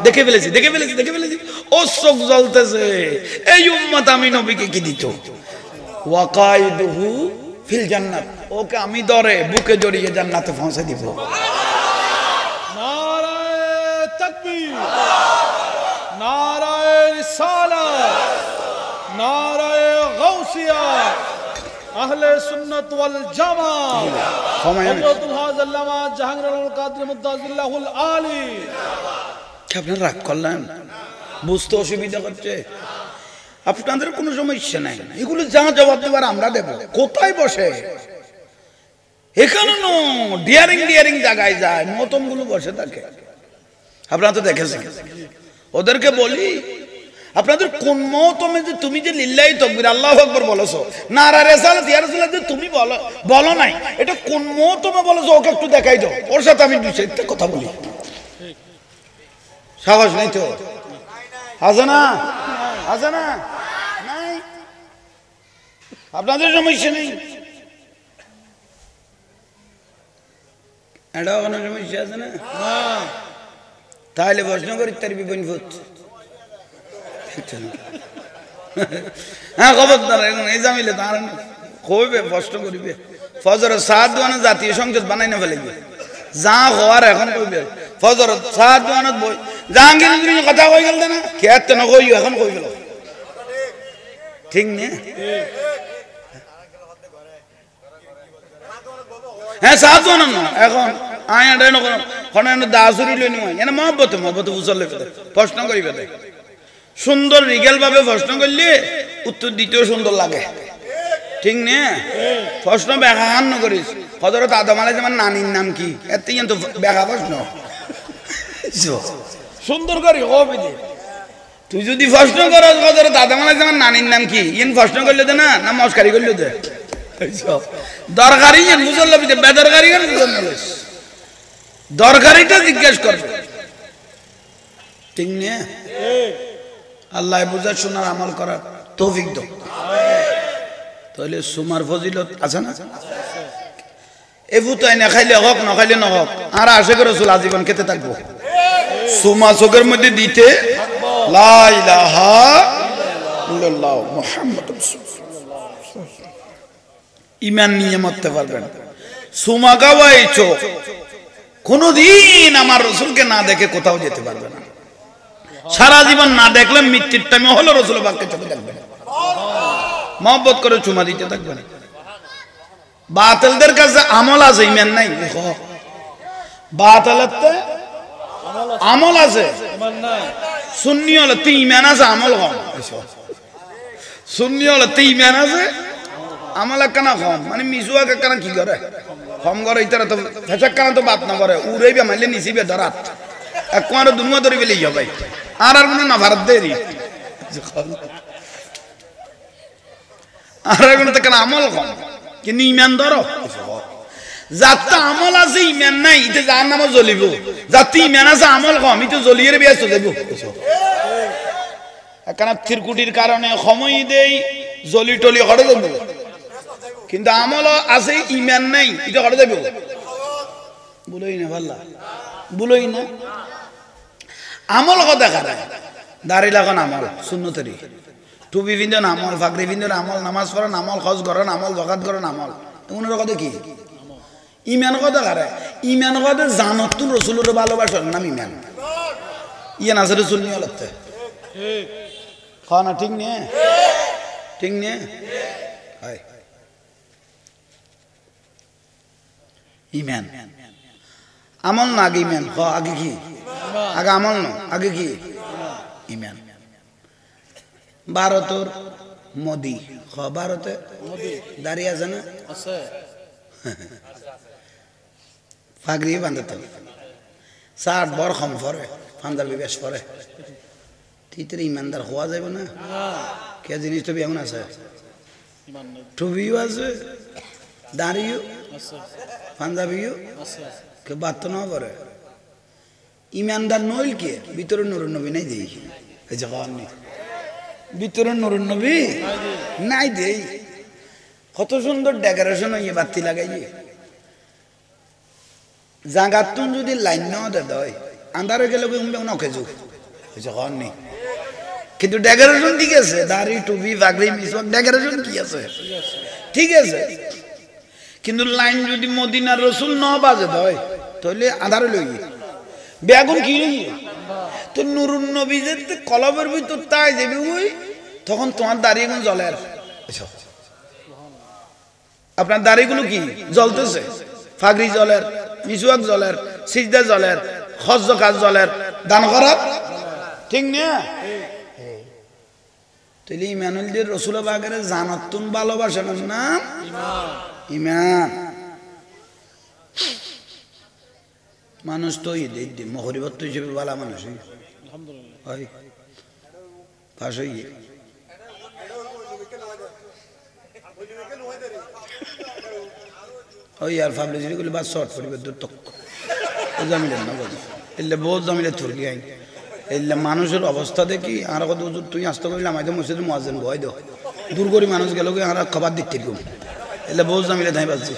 দেখে ফেলেছি দেখে ফেলেছি দেখে ফেলেছি, ও চোখ জ্বলতেছে, এই উম্মত আমি নবীকে কি দিত। ওয়াকাইদুহু ফিল জান্নাত, ওকে আমি ধরে বুকে জড়িয়ে জান্নাতে পৌঁছে দিব। নারায়ে তাকবীর, নারায়ে রিসালাত, নারায়ে গাউসিয়া, আহলে সুন্নাত ওয়াল জামাত, হযরতুল হাজাল্লামা জাহাঙ্গীরুল কাদের মুদাজিল্লাহুল আলী। কি আপনারা রাগ করলেন? বুঝতে অসুবিধা হচ্ছে? আপনাদের কোনো সমস্যা নাই, এগুলো যা জবাব দেবার আমরা দেব। কোথায় বসে? এখানে নো ডিয়ারিং ডিয়ারিং জায়গায় যায়, মতম গুলো বসে থাকে, আপনারা তো দেখেছেন। ওদেরকে বলি আপনাদের কোন মতমে যে তুমি যে লিল্লাহি তাকবীর আল্লাহু আকবার বলেছো, নারা রিসালাত ইয়া রাসূলুল্লাহ যে তুমি বলো নাই, এটা কোন মতমে বলেছো ওকে একটু দেখাই দাও, ওর সাথে আমি দুই চারটা কথা বলি। সাহস নেই তো? আছে না? আছে না? নাই? আপনাদের সমস্যা নেই? এটা কোনো সমস্যা আছে না? তাহলে প্রশ্ন করি তার বিপন ভূত। হ্যাঁ খবরদার, এখন এই জামিলে তার কইবে প্রশ্ন করিবে, ফজর সাত দোয়ানো জাতীয় সংসদ বানাই না ফেলবে, যা হওয়ার এখন কইবে। ফজর সাত দোয়ানত বই জাহাঙ্গীর তুমি কথা কই গেল না, খেতে না কই এখন কই গেল, ঠিক না? হ্যাঁ সাত দোয়ানো না এখন আয় আড়াই নকর দাসুরি লই নি এনে মহব্বতে মহব্বতে বুঝলে প্রশ্ন করিবে, সুন্দর রিগেল ভাবে প্রশ্ন করলে উত্তর দিতেও সুন্দর লাগে, ঠিক না? প্রশ্ন ব্যাখ্যা ন করিস, হযরত আদম আলাইহিস সালামের নানির নাম কি, এত তো ব্যাখ্যা প্রশ্ন সুন্দর করি হবে। তুই যদি প্রশ্ন করস হযরত আদম আলাইহিস সালামের নানির নাম কি, ইন প্রশ্ন করলে দে না, না মস্কারি করলে দে, দরকারি ইন বুঝল লবি দে, বেদরকারি কেন বুঝল না, দরকারিটা জিজ্ঞেস করবে, ঠিক না? আল্লাহ বুঝার শোনার আমল করার তৌফিক দাও। তাহলে সুমার ফজিলত আছে না? এবু তাই না খাইলে হোক না খাইলে না হোক, আর আশিক রাসূল আজীবন খেতে থাকবো, সুমা চোখের মধ্যে দিতে লা ইলাহা ইল্লাল্লাহ মুহাম্মাদুর রাসূলুল্লাহ, ঈমান নিয়ে মরতে পারবেন। সুমা গাওয়াই চোখ কোনদিন আমার রাসূলকে না দেখে কোথাও যেতে পারবে না, সারা জীবন না দেখলে মৃত্যুর টাইমে হলো রাসূল পাককে চোখে দেখবেন, মহব্বত করে চুমা দিতে থাকবেন। বাতিলদের কাছে আমল আছে, ঈমান নাই। বাতিলতে আমল আছে, ঈমান নাই। সুন্নি হলে তে ঈমান আছে, আমল কম। সুন্নি হলে তে ঈমান আছে, আমল একখানা কম, মানে মিসওয়াক একখানা কি করে কম করে ইতারা তো ফেসাক কানা তো বাত না করে উড়ে বে মাইলে নিছিবে ধরাত এক কোয়ার দুনিয়া ধরে বেলি যাবে আর কোনো না ভারত দেরি আর কোনো তো কেন আমল কম কিন্তু ইমান ধরো যাতে আমল আছে ইমান নাই ইতে যার নামে জ্বলিব যাতে ইমান আছে আমল কম ইতে জ্বলিয়ে ব্যস্ত দেব এখানে থিরকুটির কারণে সময় দেই জ্বলি টলি হরে দেব কিন্তু আমল আছে ইমান নাই এটা হরে দেব বলোই না ভাল্লা বলোই না আমল কথা কারায় দাড়ি লাগান আমল সুন্নতেরই টুপি পিন্ধন আমল ফাকরি পিন্ধন আমল নামাজ পড়েন আমল খজ করেন আমল জকাত করেন আমল এমনের কথা কি ইমান কথা কারায় ইমান কথা জানতুন রসুলের ভালোবাসার নাম ইমান ইয়ান আছে রসুল নিয়ে লাগতে খানা ঠিক নিয়ে ঠিক নিয়ে ইমান আমল না আগে ইমান আগে কি আগে আমল না আগে কি ইমান ভারতের মোদি ভারতে দাঁড়িয়ে আছে না ফাগরি বাঁধতে ষাট বর কম পরে পাঞ্জাবি বেশ পরে তিতরে ইমানদার হওয়া যাবে না কে জিনিস টুপি এমন আছে টুপিও আছে দাঁড়িয়েও পাঞ্জাবিও কে বাত না করে ইমানদার নইল কে ভিতরে নুরুন নবী নাই দেই এই যে ভিতরে নুরুন নবী নাই দেই কত সুন্দর ডেকোরেশন হয়ে বাতি লাগাই জাগাতুন যদি লাইন না দেয় আন্ধারে গেলে নকে যুগ নেই কিন্তু ডেকোরেশন ঠিক আছে দাড়ি টুপি পাগড়ি মিসওয়াক ডেকোরেশন কি আছে ঠিক আছে কিন্তু লাইন যদি মদিনার রসুল ন বাজে দেয় তাহলে আন্ধারে লই বেগুন কি লই তো নুরুন নবী যে কলবের ভিতর তাই যাবে ওই তখন তোমার দাড়ি এখন জ্বলের আপনার দাড়িগুলো কি জ্বলতেছে ফাগরি জ্বলের মিসওয়াক জ্বলের সিজদা জ্বলের হজ কাজ জ্বলের দান করার ঠিক না তাহলে ইমানুলদের রসুল বাগের জানাতুন ভালোবাসানোর নাম ইমান মানুষ তো মহরিবত হিসেবে ভালো মানুষ পাশ হয়ে ওই আর ফাবলে যদি বাদ শর্ট পড়বে দূর তক জমিলেন না বল এলে বহুত জমিলে থুরকি আই এলে মানুষের অবস্থা দেখি আর কত তুই আসতে করলাম হয়তো মসজিদের মুয়াজ্জিন ভয় দাও দূর করে মানুষ গেল আর খবর দিতে গো এলে বহুত জমিলে ধাই পাচ্ছি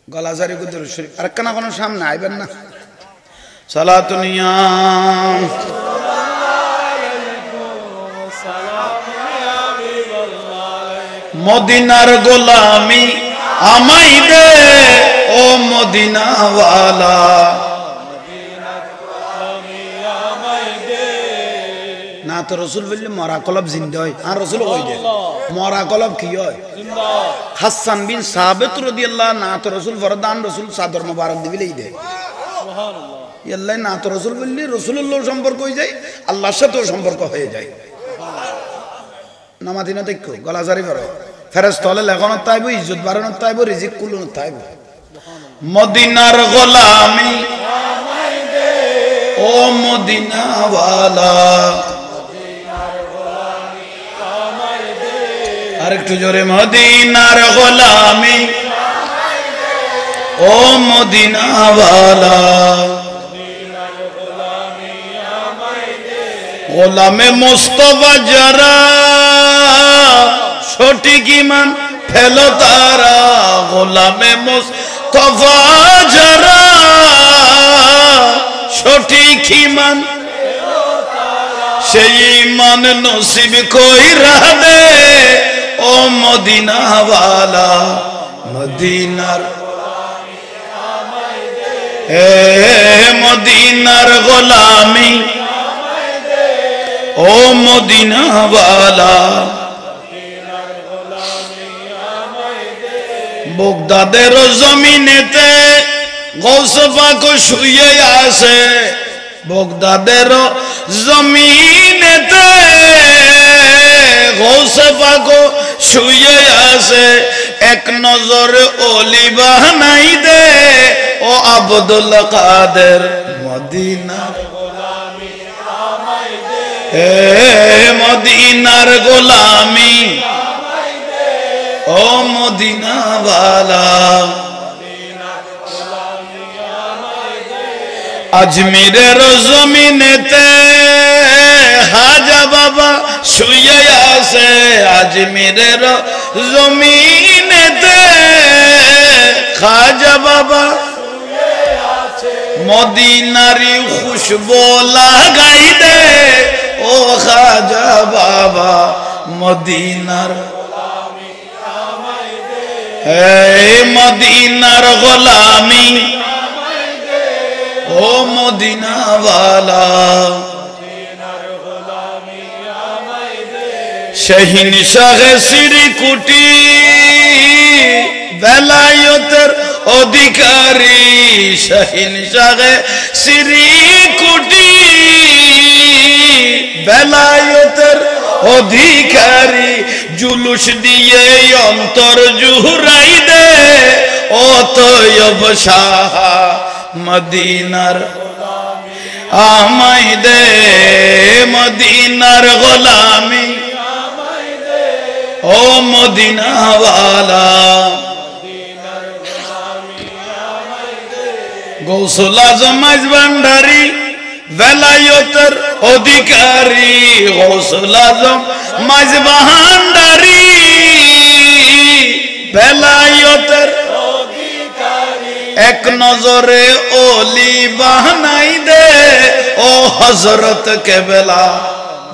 গলাজারি কুদুর শরীফ আর কেন কোনো সামনে আইবেন না সালাতুনিয়া মদিনার গোলামি আমাই দে ও মদিনাওয়ালা না তো রসুল বললে মরা কলব জিন্দা হয় আর রসুল কই দে মরা কলব কি হয় হাসান বিন সাবিত রাদিয়াল্লাহু না তো রসুল ফরদান রসুল সাদর মুবারক দিবিলেই দে সুবহানাল্লাহ ইয়াল্লাহ না তো রসুল বললে রসুলুল্লাহ সম্পর্ক হয়ে যায় আল্লাহর সাথেও সম্পর্ক হয়ে যায় নামাদিনা দেখো গলাজারি করে ফেরেশতা হলে লেখনত তাইব ইজ্জত বাড়ানোর তাইব রিজিক কুলুনোর তাইব মদিনার গোলামি আমায় দে ও মদিনাওয়ালা মদিনার গোলামি আমায় দে আরেকটু জোরে মদিনার গোলামি আমায় দে ও মদিনাওয়ালা মদিনার গোলামি আমায় দে গোলামে মুস্তাফা যারা সঠিক ঈমান ফেলো তারা গোলামে মুস্তাফা যারা সঠিক ঈমান ফেলো তারা সেই ঈমান নসিব কইরা দে ও মদিনাওয়ালা মদিনার গোলামি আমায় দে এ মদিনার গোলামি আমায় দে ও মদিনাওয়ালা বগদাদের জমিনেতে গৌস পাক শুয়ে আছে বগদাদের জমিনেতে গৌসে পাক শুয়ে আছে এক নজর ওলি বানাই দে ও আব্দুল কাদের মদিনার গোলামি আমায় দে হে মদিনার গোলামি আমায় দে ও মদিনা ওয়ালা মদিনার গোলামি আমায় দে আজমিরের জমিনেতে হাজা বাবা শুয়ে আছে আজমিরের জমিনেতে খাজা বাবা শুয়ে আছে মদিনারি খুশবু লাগাই দে ও খাজা বাবা মদিনার গোলামি আমায় দে হে মদিনার গোলামি আমায় দে ও মদিনা ওয়ালা শাহিন শাহে শ্রীকুটি বেলায়েতের অধিকারী শাহিন শাহে শ্রীকুটি বেলায়েতের অধিকারী জুলুস দিয়ে অন্তর জুহরাই দে ও তয়ব শাহ মদিনার আমায় দে মদিনার গোলামি ও মদিনা ওয়ালা গৌসুল আজম মাইজ ভান্ডারী বেলায়েতের অধিকারী গৌসুল আজম মাইজ ভান্ডারী বেলায়েতের অধিকারী এক নজরে ওলি বানাই দে ও হযরত কেবলা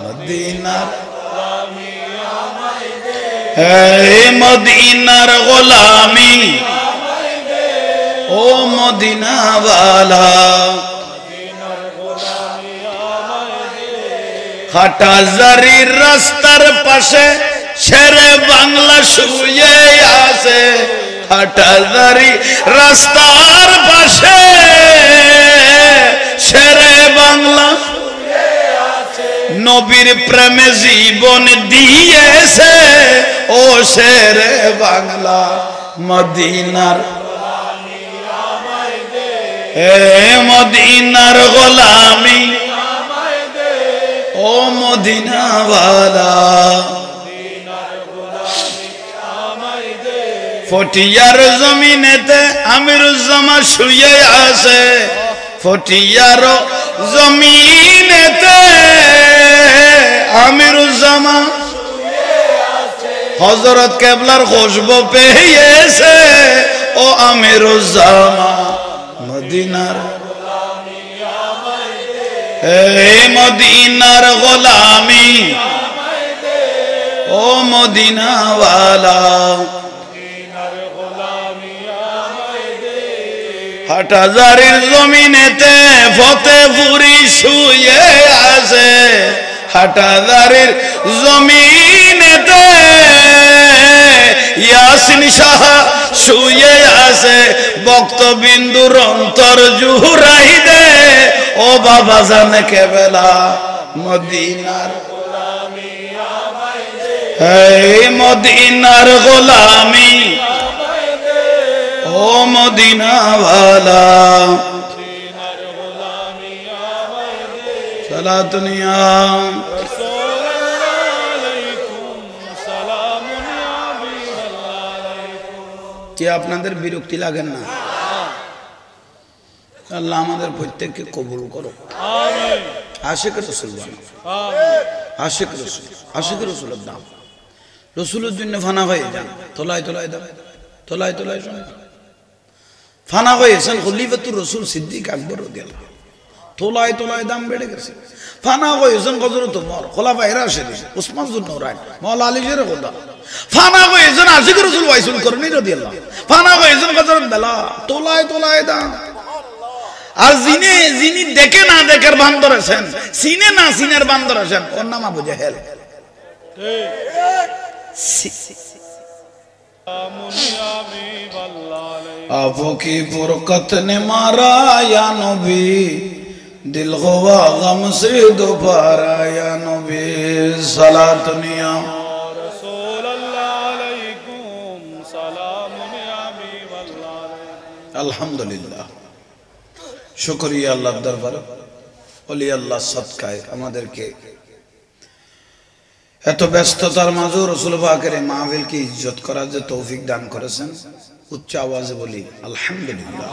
মদিনার হে মদিনার গোলামি ও মদিনা ওয়ালা হাটাজারির রাস্তার পাশে শেরে বাংলা শুয়ে আছে হাটাজারি রাস্তার পাশে শেরে বাংলা নবীর প্রেমে জীবন দিয়েছে ও শেরে বাংলা মদিনার হে মদিনার গোলামি ও মদিনা ওয়ালা ফটিয়ার জমিনেতে আমিরুজ্জামান শুয়ে আছে ফটিয়ার জমিনেতে আমিরুজ্জামান হযরত কেবলার খুশবু পেয়েছে ও আমিরুজ্জামান মদিনার গোলামি আমায় দে হে মদিনার গোলামি আমায় দে ও মদিনা ওয়ালা মদিনার গোলামি আমায় দে হাটাজারির জমিনেতে ফতেপুরি শুয়ে আছে হাটাজারির জমিনেতে ইয়াসিন শাহ শুয়ে আছে বক্তবিন্দুর অন্তর জুহরাই দে ও বাবা জানে কেবলা মদিনার গোলামি আমায় দে হে মদিনার গোলামি আমায় দে ও মদিনা ওয়ালা মদিনার গোলামি আমায় দে সালাতুন ইয়া কি আপনাদের বিরক্তি লাগেন না আল্লাহ আমাদের প্রত্যেককে কবুল করো আমিন আশিক রাসূল বানাও আমিন আশিক রাসূল আশিক রাসূলের দাম রাসূলের জন্য ফানা হয়ে যান তোলায় তোলায় দাও তোলায় তোলায় ফানা হয়েছেন খলিফাতুর রাসূল সিদ্দিক আকবর রাদিয়াল্লাহু তোলায় তোলায় দাম বেড়ে গেছে ফানা হয়েছেন হযরত ওমর খোলাফায়ে রাশিদিন উসমান যুন নূরাইন মাওলা আলী জের খোদা ফানা হয়েছেন আশিক রাসূল ওয়াইসুল করনি রাদিয়াল্লাহু ফানা হয়েছেন হযরত বেলাল তোলায় তোলায় দাম আর যিনি দেখে না দেখার ভান ধরেছেন সিনে না সিনের ভান ধরেছেন ওর নাম আবু জাহেল आपो की फुरकत ने मारा या नबी दिल हुआ गम से दोबारा या नबी सलात निया रसूल अल्लाह अलैकुम सलाम या हबीब अल्लाह। अल्हम्दुलिल्लाह शुक्रिया अल्लाह दरबार ওলি আল্লাহ সদকায় আমাদেরকে এত ব্যস্ততার মাঝে রাসূল পাকের মাহফিলকে ইজ্জত করার যে তৌফিক দান করেছেন উচ্চ আওয়াজে বলি আলহামদুলিল্লাহ।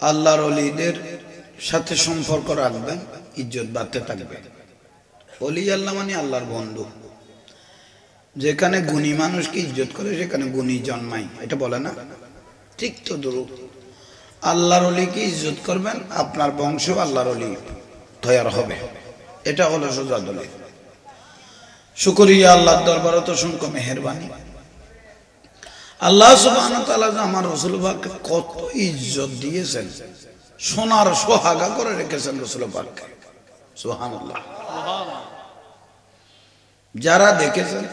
আল্লাহর ওলিদের সাথে সম্পর্ক রাখবেন, ইজ্জত বাড়তে থাকবে। ওলি আল্লাহ মানে আল্লাহর বন্ধু। যেখানে গুণী মানুষকে ইজ্জত করে সেখানে গুণী জন্মায়, এটা বলে না? ঠিক তো দুরু আল্লাহর ওলিকে ইজ্জত করবেন, আপনার বংশ আল্লাহর ওলি তৈরি হবে। এটা হলো সোজা দলিল। শুকরিয়া আল্লাহর দরবারে তো অসংখ্য মেহেরবানি। আল্লাহ সুবহানাহু ওয়া তাআলা আমার রাসূল পাককে কত ইজ্জত দিয়েছেন, সোনার সোহাগা করে রেখেছেন রাসূল পাককে। সুবহানাল্লাহ। যারা দেখেছেন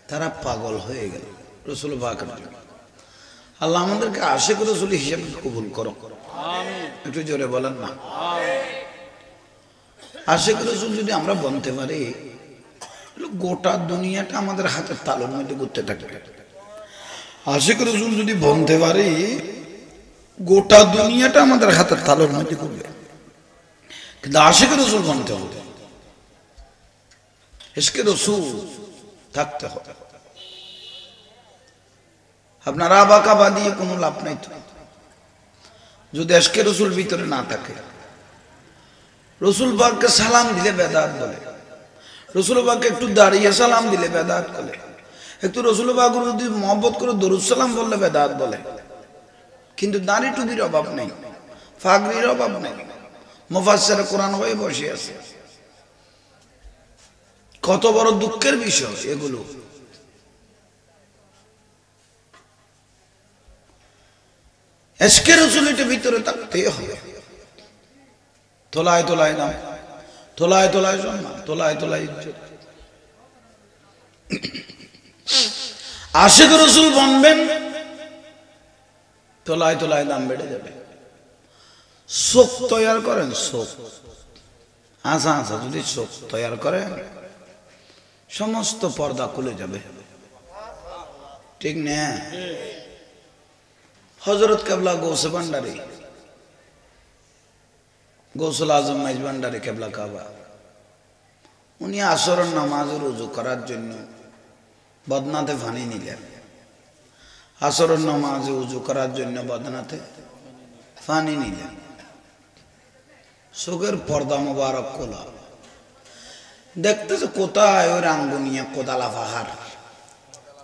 তারা পাগল হয়ে গেল রাসূল পাকের জন্য। আল্লাহ আমাদেরকে আশিক রাসূল হিসেবে কবুল করো, আমিন। একটু জোরে বলেন না আমিন। আশিক রাসূল যদি আমরা বলতে পারি, গোটা দুনিয়াটা আমাদের হাতের তালুর মধ্যে ঘুরতে থাকবে। আশিক রাসূল যদি বলতে পারি, গোটা দুনিয়াটা আমাদের হাতের তালুর মধ্যে ঘুরবে। কিন্তু আশিক রাসূল বলতে হবে, ইশকে রাসূল থাকতে হবে। আপনার আবাকা বাদিয়ে কোনো লাভ নাই তো, যদি ইশকে রাসূল ভিতরে না থাকে। রাসূল পাককে সালাম দিলে বেদাত বলে, রাসূল পাককে একটু দাঁড়িয়ে সালাম দিলে বেদাত বলে, একটু রাসূল পাকের যদি মহব্বত করে দরুদ সালাম বললে বেদাত বলে। কিন্তু দাড়ি টুপির অভাব নেই, ফাগরির অভাব নেই, মুফাসসির কোরআন হয়ে বসে আছে। কত বড় দুঃখের বিষয় এগুলো। ইশকে রাসূল এর ভিতরে থাকতেই হবে। তোলায় তোলায় নাম, তোলায় তোলায় সম্মান, তোলায় তোলায় ইজ্জত। আশিক রাসূল বনবেন, তোলায় তোলায় দাম বেড়ে যাবে। শোক তৈরি করেন, শোক আশা আশা যদি শোক তৈরি করেন, সমস্ত পর্দা খুলে যাবে। ঠিক না? হযরত কেবলা গৌসে ভান্ডারী, গৌসুল আজম মাইজ ভান্ডারী কেবলা কাবা, উনি আসরের নামাজের ওযু করার জন্য বদনাতে পানি নিলেন। আসরের নামাজে ওযু করার জন্য বদনাতে পানি নিলেন। চোখের পর্দা মোবারক খোলা, দেখতেছে কোথায় ওই রাঙ্গুনিয়া কোদালা পাহাড়,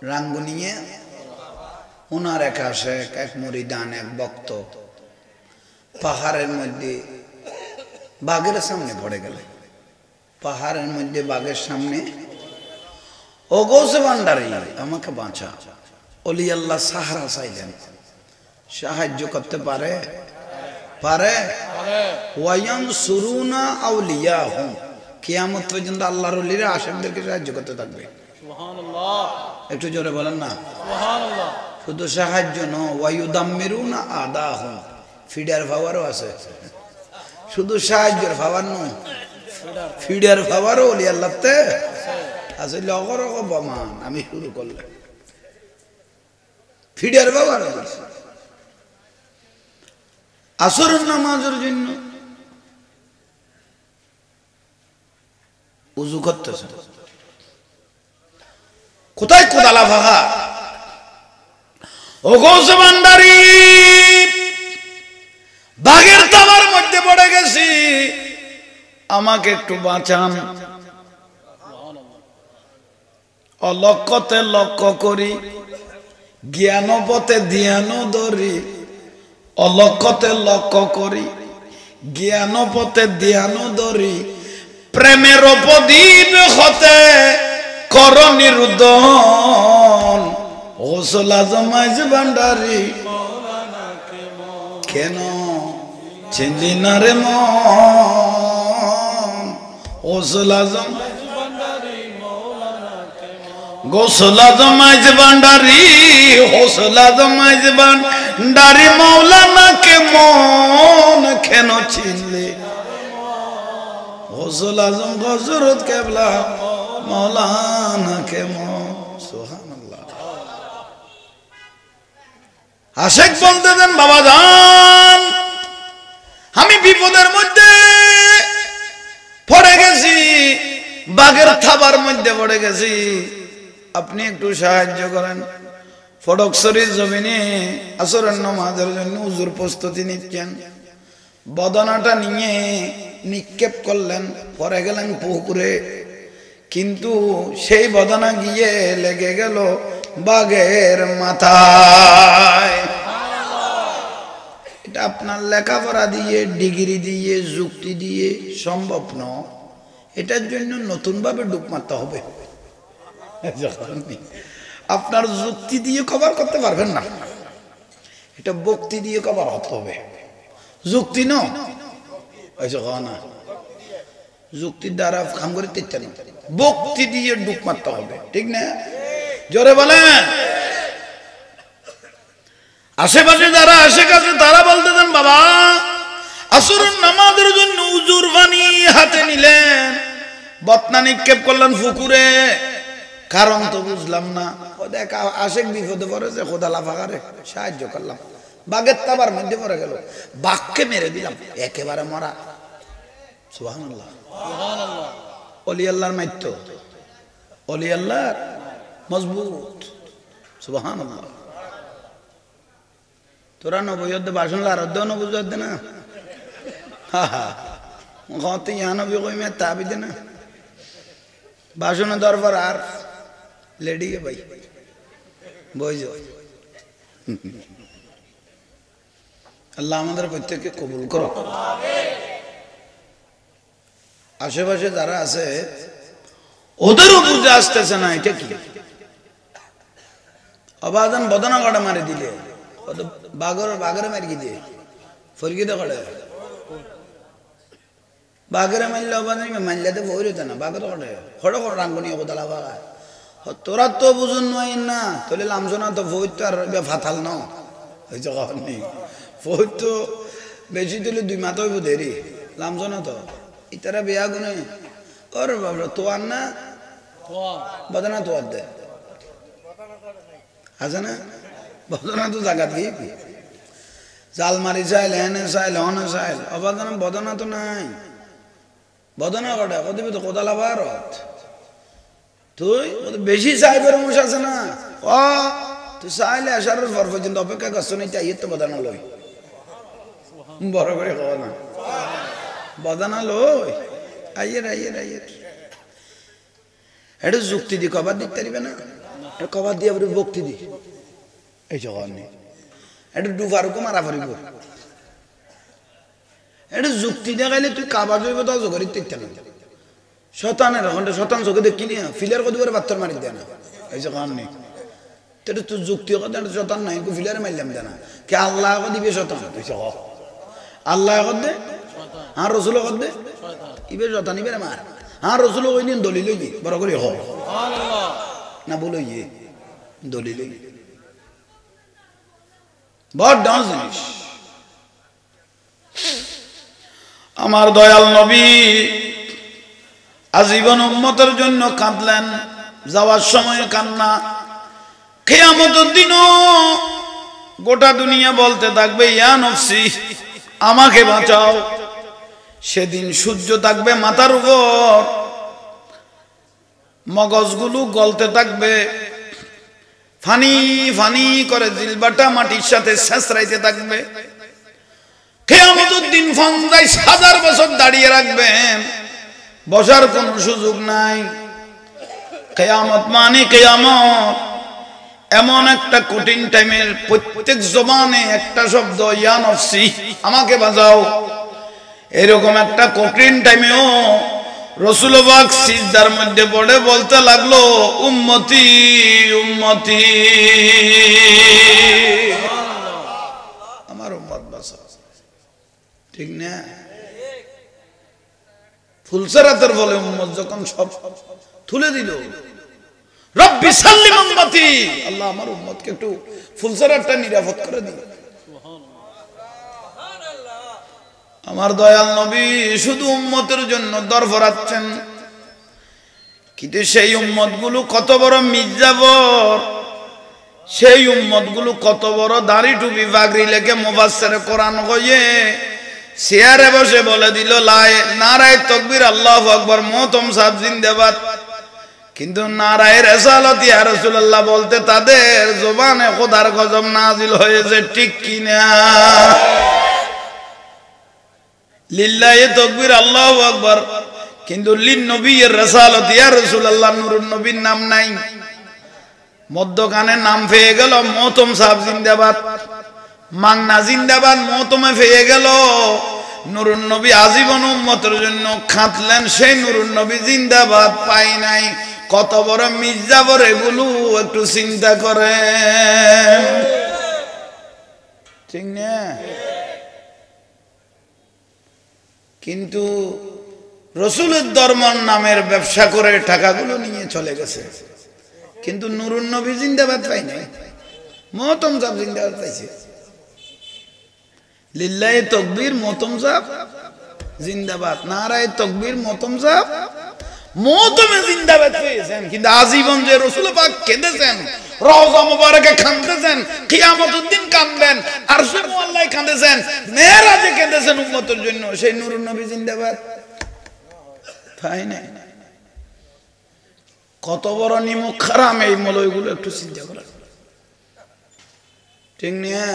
রাঙ্গুনিয়া ওনার এক আশেক, এক মুরিদান, এক ভক্ত পাহাড়ের মধ্যে বাঘের সামনে পড়ে গেল। পাহাড়ের মধ্যে বাঘের সামনে, ও গৌসে ভান্ডারী আমাকে বাঁচা। ওলি আল্লাহ সাহারা চাইলেন, সাহায্য করতে পারে? পারে। ওয়ায়ানসুরুনা আউলিয়াহুম, কিয়ামত পর্যন্ত আল্লাহর ওলিরা আশিকদেরকে সাহায্য করতে থাকবে। সুবহানাল্লাহ। একটু জোরে বলেন না সুবহানাল্লাহ। শুধু সাহায্য নয়, ওয়ায়ুদাম্মিরুনা আদাহুম, ফিডার পাওয়ারও আছে। শুধু সাহায্যের পাওয়ার নয়, ফিডার পাওয়ারও ওলি আল্লাহতে আছে। লগর বমান আমি শুরু করলাম, ফিডার পাওয়ার আছে। আসরের নামাজের জন্য উযু করতেছে, কোথায় কোদালা ফাঁকা। ও গৌসে ভান্ডারী, বাঘের তামার মধ্যে পড়ে গেছি, আমাকে একটু বাঁচান। অলক্ষতে লক্ষ্য করি, জ্ঞান পথে ধ্যান ধরি। অলক্ষতে লক্ষ্য করি, জ্ঞান পথে ধ্যান ধরি। প্রেমের প্রদীপ হতে কর নিরুদ্ধন। গৌসুল আজম মাইজ ভান্ডারী কেন চিনলি না রে মন। গৌসুল আজম, গৌসুল আজম মাইজ ভান্ডারী, গৌসুল আজম মাইজ ভান্ডারী ডারি মাওলানাকে মন কেন চিনলে গৌসুল আজম হযরত কেবলা মাওলানাকে মন সুবহানাল্লাহ আশেক বলতে দেন বাবা জান আমি বিপদের মধ্যে পড়ে গেছি বাগের থাবার মধ্যে পড়ে গেছি আপনি একটু সাহায্য করেন ফটকছড়ির জমিনে আসরের নামাজের জন্য হুজুর প্রস্তুতি নিচ্ছেন বদনাটা নিয়ে নিক্ষেপ করলেন পরে গেলেন পুকুরে কিন্তু সেই বদনা গিয়ে লেগে গেল বাঘের মাথায় এটা আপনার লেখাপড়া দিয়ে ডিগ্রি দিয়ে যুক্তি দিয়ে সম্ভব নয় এটার জন্য নতুন ভাবে ডুব মারতে হবে আপনার যুক্তি দিয়ে কভার করতে পারবেন না এটা ভক্তি দিয়ে কভার হতে হবে যুক্তি না যুক্তির দ্বারা কাম করে তেচ্ছেন ভক্তি দিয়ে ডুব মারতে হবে ঠিক না জোরে বলেন আশেপাশে যারা আশেপাশে তারা বলতে দেন বাবা আসরের নামাজের জন্য উজুর পানি হাতে নিলেন বদনা নিক্ষেপ করলেন পুকুরে কারণ তো বুঝলাম না ও দেখ আশেক বিপদে পড়েছে খোদা লাফাকারে সাহায্য করলাম বাঘের তাবার মধ্যে পড়ে গেল বাঘকে মেরে দিলাম একেবারে মরা সুবহানাল্লাহ সুবহানাল্লাহ ওলি আল্লাহর মাইত্য ওলি আল্লাহর মজবুত সুবহানাল্লাহ তোরা নবীয়ত ভাষণ লারদ নবুজত না হা হা গতে ইয়া নবী কই মে তাবিদ না ভাষণ দরবার আর লেডি কে ভাই বইজো আল্লাহ আমাদের প্রত্যেককে কবুল করো আশেপাশে যারা আছে ওদেরও বুঝে আসতেছে না এটা কি অবাদন বদনা কাটা মারি দিলে বাঘরে মারি দিয়ে ফরগিতে কাটে বাঘরে মারলে অবাদন মারলে তো বই রেতে না বাঘরে কাটে খড়ো খড় রাঙ্গুনি কোদালা বাঘা তোরা তো বুঝুন নয় না তোলে লামজনা তো বই তো আর ফাতাল ন ওই জায়গা নেই বই তো বেশি তুলে 2 মাস হইব দেরি লামজনা তো ইতারা বিয়া গুনে ওর বাবা তোয়ার না বদনা তোয়ার দে আছে না বদনা তো জায়গা দিয়ে জাল মারি চাইল এনে চাইল হনে চাইল অবাদনা বদনা তো নাই বদনা কটা কত তো কোদালা ভারত তুই বেশি চাইবের মুশ আছে না ও তুই চাইলে আসার পর পর্যন্ত অপেক্ষা করছো না চাইয়ে তো বদনা লই বড় করে খাওয়া না বদনা লই আইয়ের আইয়ের আইয়ের এটা যুক্তি দি কবার দিতে পারবে না কবার দিয়ে আবার ভক্তি দি এই জগৎ নেই এটা ডুবারুকো মারা পারিব এটা যুক্তি দেখাইলে তুই কাবার জৈব তো জগরিত না শতানের ওখানটা শতান চোখে দেখি নি ফিলের কত করে পাত্তর মারি দেয় না এই জগৎ নেই তো তুই যুক্তি কথা শতান নাই ফিলারে মারলাম দেয় না কে আল্লাহ দিবে শতান তুই আল্লাহ দে আর রসুল দে ইবে শতান ইবে মার আর রসুল ওই দিন দলিল বড় করে হ না বলো ইয়ে দলিল বড় ডান্স জিনিস আমার দয়াল নবী আজীবন উম্মতের জন্য কাঁদলেন যাওয়ার সময় কান্না কিয়ামতের দিনও গোটা দুনিয়া বলতে থাকবে ইয়া নফসি আমাকে বাঁচাও সেদিন সূর্য থাকবে মাথার উপর মগজগুলো গলতে থাকবে ফানি ফানি করে জিলবাটা মাটির সাথে ছেঁচড়াইতে থাকবে কিয়ামতের দিন ফন্দায় 1000 বছর দাঁড়িয়ে রাখবেন বসার কোনো সুযোগ নাই কিয়ামত মানে কিয়ামত এমন একটা কঠিন টাইমের প্রত্যেক জবানে একটা শব্দ ইয়া নফসি আমাকে বাঁচাও এরকম একটা কঠিন টাইমেও রাসূল পাক সিজদার মধ্যে পড়ে বলতে লাগলো উম্মতি উম্মতি আমার উম্মত বাঁচাও ঠিক না ফুলসরাতের বলে উম্মত যখন সব তুলে দিল রব্বি সাল্লিম উম্মতি আল্লাহ আমার উম্মতকে একটু ফুলসরাতটা নিরাপদ করে দিন আমার দয়াল নবী শুধু উম্মতের জন্য দরফরাচ্ছেন, কিন্তু সেই উম্মতগুলো কত বড় মির্জাবর, সেই উম্মতগুলো কত বড় দাড়ি টুপি পাগড়ি লেগে মুফাসসিরে কোরআন কইয়ে চেয়ারে বসে বলে দিল নারায়ে তাকবীর আল্লাহু আকবার মোহতম সাহেব জিন্দাবাদ, কিন্তু নারায়ে রিসালাত ইয়া রাসূলুল্লাহ বলতে তাদের জবানে খোদার গজব নাজিল হয়েছে, ঠিক কি না? লিল্লাহি তাকবীর আল্লাহু আকবার, কিন্তু লিন নবীর রিসালাত ইয়া রাসূলুল্লাহ নূরুন নবীর নাম নাই। মধ্যখানে নাম পেয়ে গেল মোহতম সাহেব জিন্দাবাদ, মাংনা জিন্দাবাদ মোহতমে পেয়ে গেল। নূরুন নবী আজীবন উম্মতের জন্য খাটলেন, সেই নূরুন নবী জিন্দাবাদ পাই নাই। কত বড় মির্জাবর এগুলো একটু চিন্তা করেন, ঠিক না? কিন্তু রসুলের ধর্মের নামের ব্যবসা করে টাকাগুলো নিয়ে চলে গেছে, কিন্তু নূরুন নবী জিন্দাবাদ পাই নাই, মোহতম সাহেব জিন্দাবাদ পাইছে। লিল্লাহি তাকবীর মোহতম সাহেব জিন্দাবাদ, নারায়ে তাকবীর মোহতম সাহেব মোহতমে জিন্দাবাদ পেয়েছেন। কিন্তু আজীবন যে রাসূল পাক কেঁদেছেন, রওজা মুবারকে কাঁদতেছেন, কিয়ামতের দিন কাঁদবেন, আরশে মুআল্লায় কাঁদেছেন, মেরাজে কেঁদেছেন উম্মতের জন্য, সেই নূরুন নবী জিন্দাবাদ পাই নাই। কত বড় নিমক খারাম এই মলয়গুলো একটু চিন্তা করেন, ঠিক না?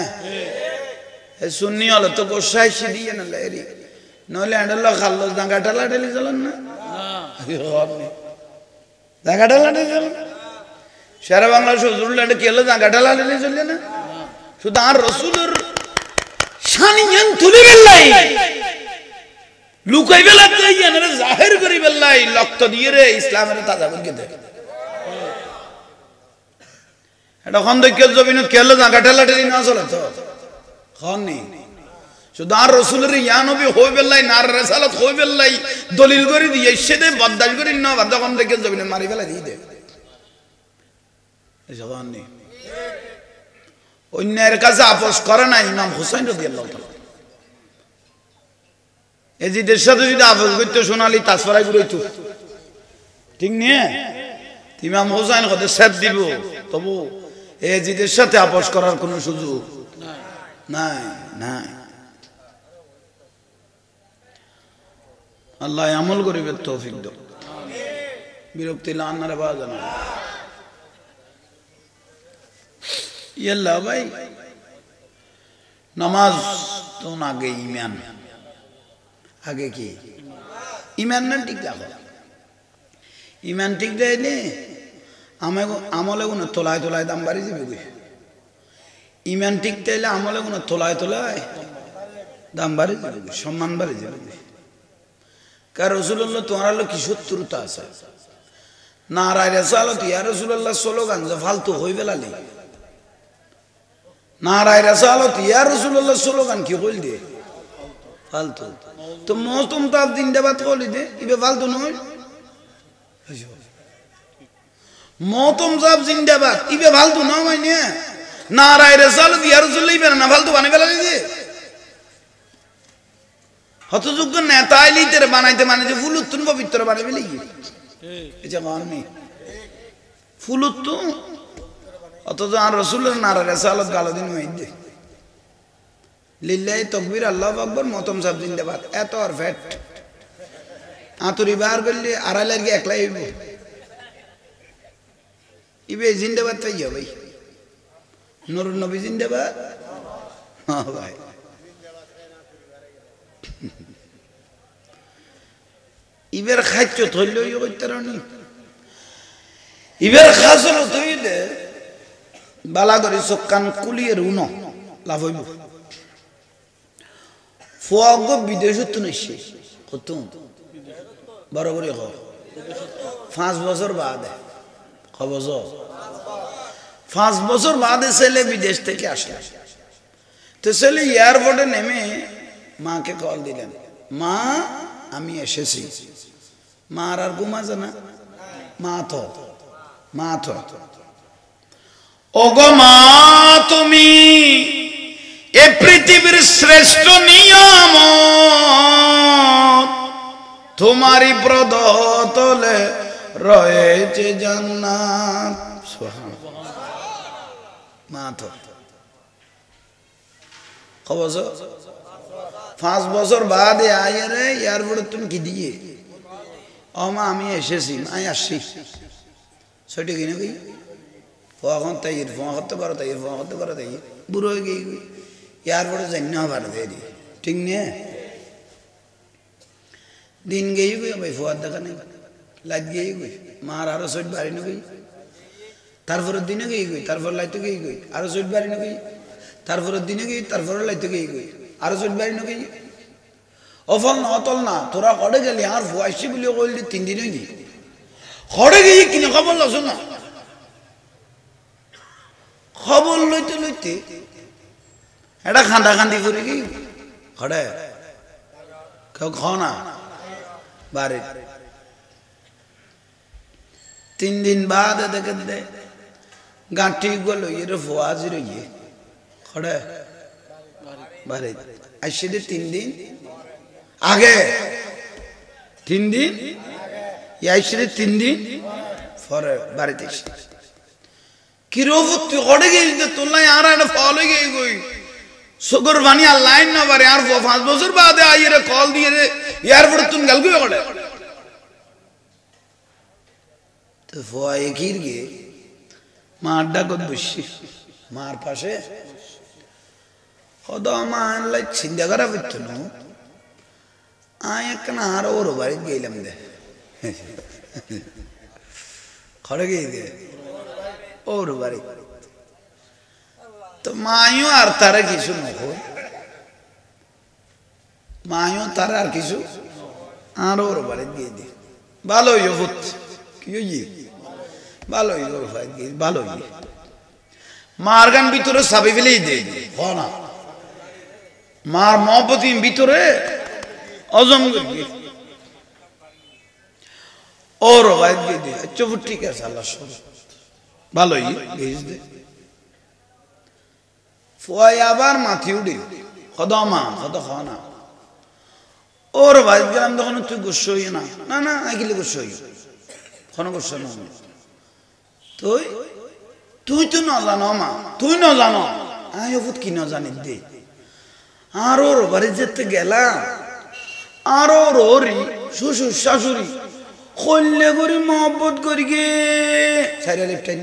সুন্নি হলে তো গোসাই সিদিয়ে না লেরি, নইলে আন্ডাল খাল্লো জাঙ্গা টালা ঢেলি চলেন না, জাঙ্গা টালা ঢেলি চলেন। সারা বাংলা সজরুল্লাহ কি হলো জাঙ্গা টালা ঢেলি চললে না? শুধু আর রসুলের শানিয়ান তুলি বেল্লাই, লুকাই বেলা জাহের করি বেল্লাই, লক্ত দিয়ে রে ইসলামের তাজা করে দেয়। এটা খন্দকের জমিনত কি হলো জাঙ্গা টালা ঢেলি না চলে তো খনি, শুধু আর রসুলের ইয়া নবী হই বেল্লাই, নার রিসালাত হই বেল্লাই দলিল করে দিয়ে সেদে বদদাশ করে না, বাদ খন্দকের জমিনে মারি ফেলা দিয়ে দে। অন্যের কাছে আপোষ করে না ইমাম হুসাইন রাদিয়াল্লাহু তাআলা। এজিদের সাথে যদি আপোষ করতে সোনালি তাসফারাই ঘুরাইতো, ঠিক নিয়ে ইমাম হুসাইন কত সেদ দিব, তবু এজিদের সাথে আপোষ করার কোনো সুযোগ নাই, নাই। আল্লাহ আমল করিবে তৌফিক দাও, বিরক্তি লান্নারে বাজা না। ইয়াল্লাহ ভাই, নামাজ তো আগে ইমান, আগে কি ইমান না ঠিক রাখো, ইমান ঠিক রাখলে আমলে কোনো তোলায় তোলায় দাম বাড়ি যাবে। ইমান ঠিক তাইলে আমলে কোনো তোলায় তোলায় দাম বাড়ি যাবে, সম্মান বাড়ি যাবে। কারণ রাসূলুল্লাহ তোমার হলো কি শত্রুতা আছে, নারায়ে রিসালাত ইয়া রাসূলুল্লাহ স্লোগান যে ফালতু হই বেলালি, নারায়ে রিসালাত ইয়া রাসূলুল্লাহ স্লোগান কি কইল দে ফালতু, তো মোহতম তার জিন্দাবাদ কইল দে ইবে ফালতু নয়, মোহতম সাহেব জিন্দাবাদ ইবে ফালতু নয় মানে, নারায়ে রিসালাত ইয়া রাসূলুল্লাহ ইবে না ফালতু বানাই বেলালি দে। হতযোগ্য নেতা আইলিতের বানাইতে মানে যে ফুলুত্তুন পবিত্র বানাই বেলি, এই যে নেই ফুলুত্তু, অথচ আর রসুলের নারায়ে রিসালাত গালো দিন হইতে লিল্লাহি তাকবীর আল্লাহু আকবার মোহতম সাহেব জিন্দাবাদ, এত আর ফ্যাট আতুরি বার করলে আড়াই লাগে একলাই হইব, ইবে জিন্দাবাদ পাইয়া ভাই, নূরুন নবী জিন্দাবাদ। হ্যাঁ ভাই, ইবের খাদ্য ধরল ইবের খাসল ধরলে বালা করে চোখান কুলিয়ে উন লাভ হইব। ফুয়াগ বিদেশত নিশ্চয় কত বড় করে 5 বছর বাদে, 5 বছর বাদে ছেলে বিদেশ থেকে আসে, তো ছেলে এয়ারপোর্টে নেমে মাকে কল দিলেন, মা আমি এসেছি। মা আর ঘুম আছে না, মা তো ওগো মা তুমি এ পৃথিবীর শ্রেষ্ঠ নিয়ম তোমারই পদতলে রয়েছে জান্নাত। মা তো 5 বছর বাদে আয়ারে এয়ারপোর্টে তুমি কি দিয়ে মা আমি এসেছি আমি আসছি সেটা কিনে গই ফোন তাই ফোন করতে করো তাই ফোন করতে করো তাই বুড়ো হয়ে গিয়ে এয়ারপোর্টে যাই না পারে দেরি ঠিক নিয়ে দিন গেই গই ভাই ফোয়ার দেখা নেই লাইট গেই গই মার আরো সইট বাড়ি না গই তারপরের দিনে গেই গই তারপর লাইতে গেই গই আরো সইট বাড়ি না গই তারপরের দিনে গই তারপরে লাইতে গেই গই আরো সইট বাড়ি না গই অফল না অতল না তোরা কড়ে গেলি আর ফুয়াইছি বলে কইলি 3 দিনে গি কড়ে গিয়ে কিনে খবর লস না খবর লইতে লইতে এটা খান্দা খান্দি করে গই খড়ে কেউ খাও না বাড়ি 3 দিন বাদ দেখে দে গাঁটি গেল এর ফুয়াজি রইয়ে খড়ে বাড়ি আসছে 3 দিন আগে 3 দিন আসছে 3 দিন পরে বাড়িতে কিরোফত তুই কড়ে গেলি তোলাই আর একটা ফল হয়ে গিয়ে গই সুগর বানি আর লাইন না বারে আর 5 বছর বাদে আইয়ে রে কল দিয়ে রে এয়ারপোর্ট তুই গেল গই কড়ে তো ফয়ে কির গে মা আড্ডা কত বসছি মার পাশে খোদা মা লাই চিন্তা করা হইতো না আয় একখানা আর ওর বাড়ি গেলাম দে খড়ে গিয়ে দে ওর বাড়ি তো মায়ও আর তারা কিছু নকো মায়ও তারা আর কিছু আর ওর বাড়ি দিয়ে দি ভালোই হত কি ভালোই ওর বাড়ি দিয়ে ভালোই মার গান ভিতরে সাবি ফেলেই দে না মার মহব্বতি ভিতরে অজম ওর বাড়ি দিয়ে দি চুপ ঠিক আছে আল্লাহ ভালোই দে ফুয়াই আবার মাথি উঠি কদ মা কদ খাওয়া না ওর বাড়ি গেলাম তখন তুই গুস্স হই না না না আইলে গুস্স হই কোনো গুস্স না তুই তুই তো না জানো মা তুই না জানো আয় ওফুত কি না জানি দে আর ওর বাড়ি যেতে গেলাম আর ওর ওরি শ্বশুর শাশুড়ি কল্লে করি মহব্বত করি গে সাইরা লেফটাইন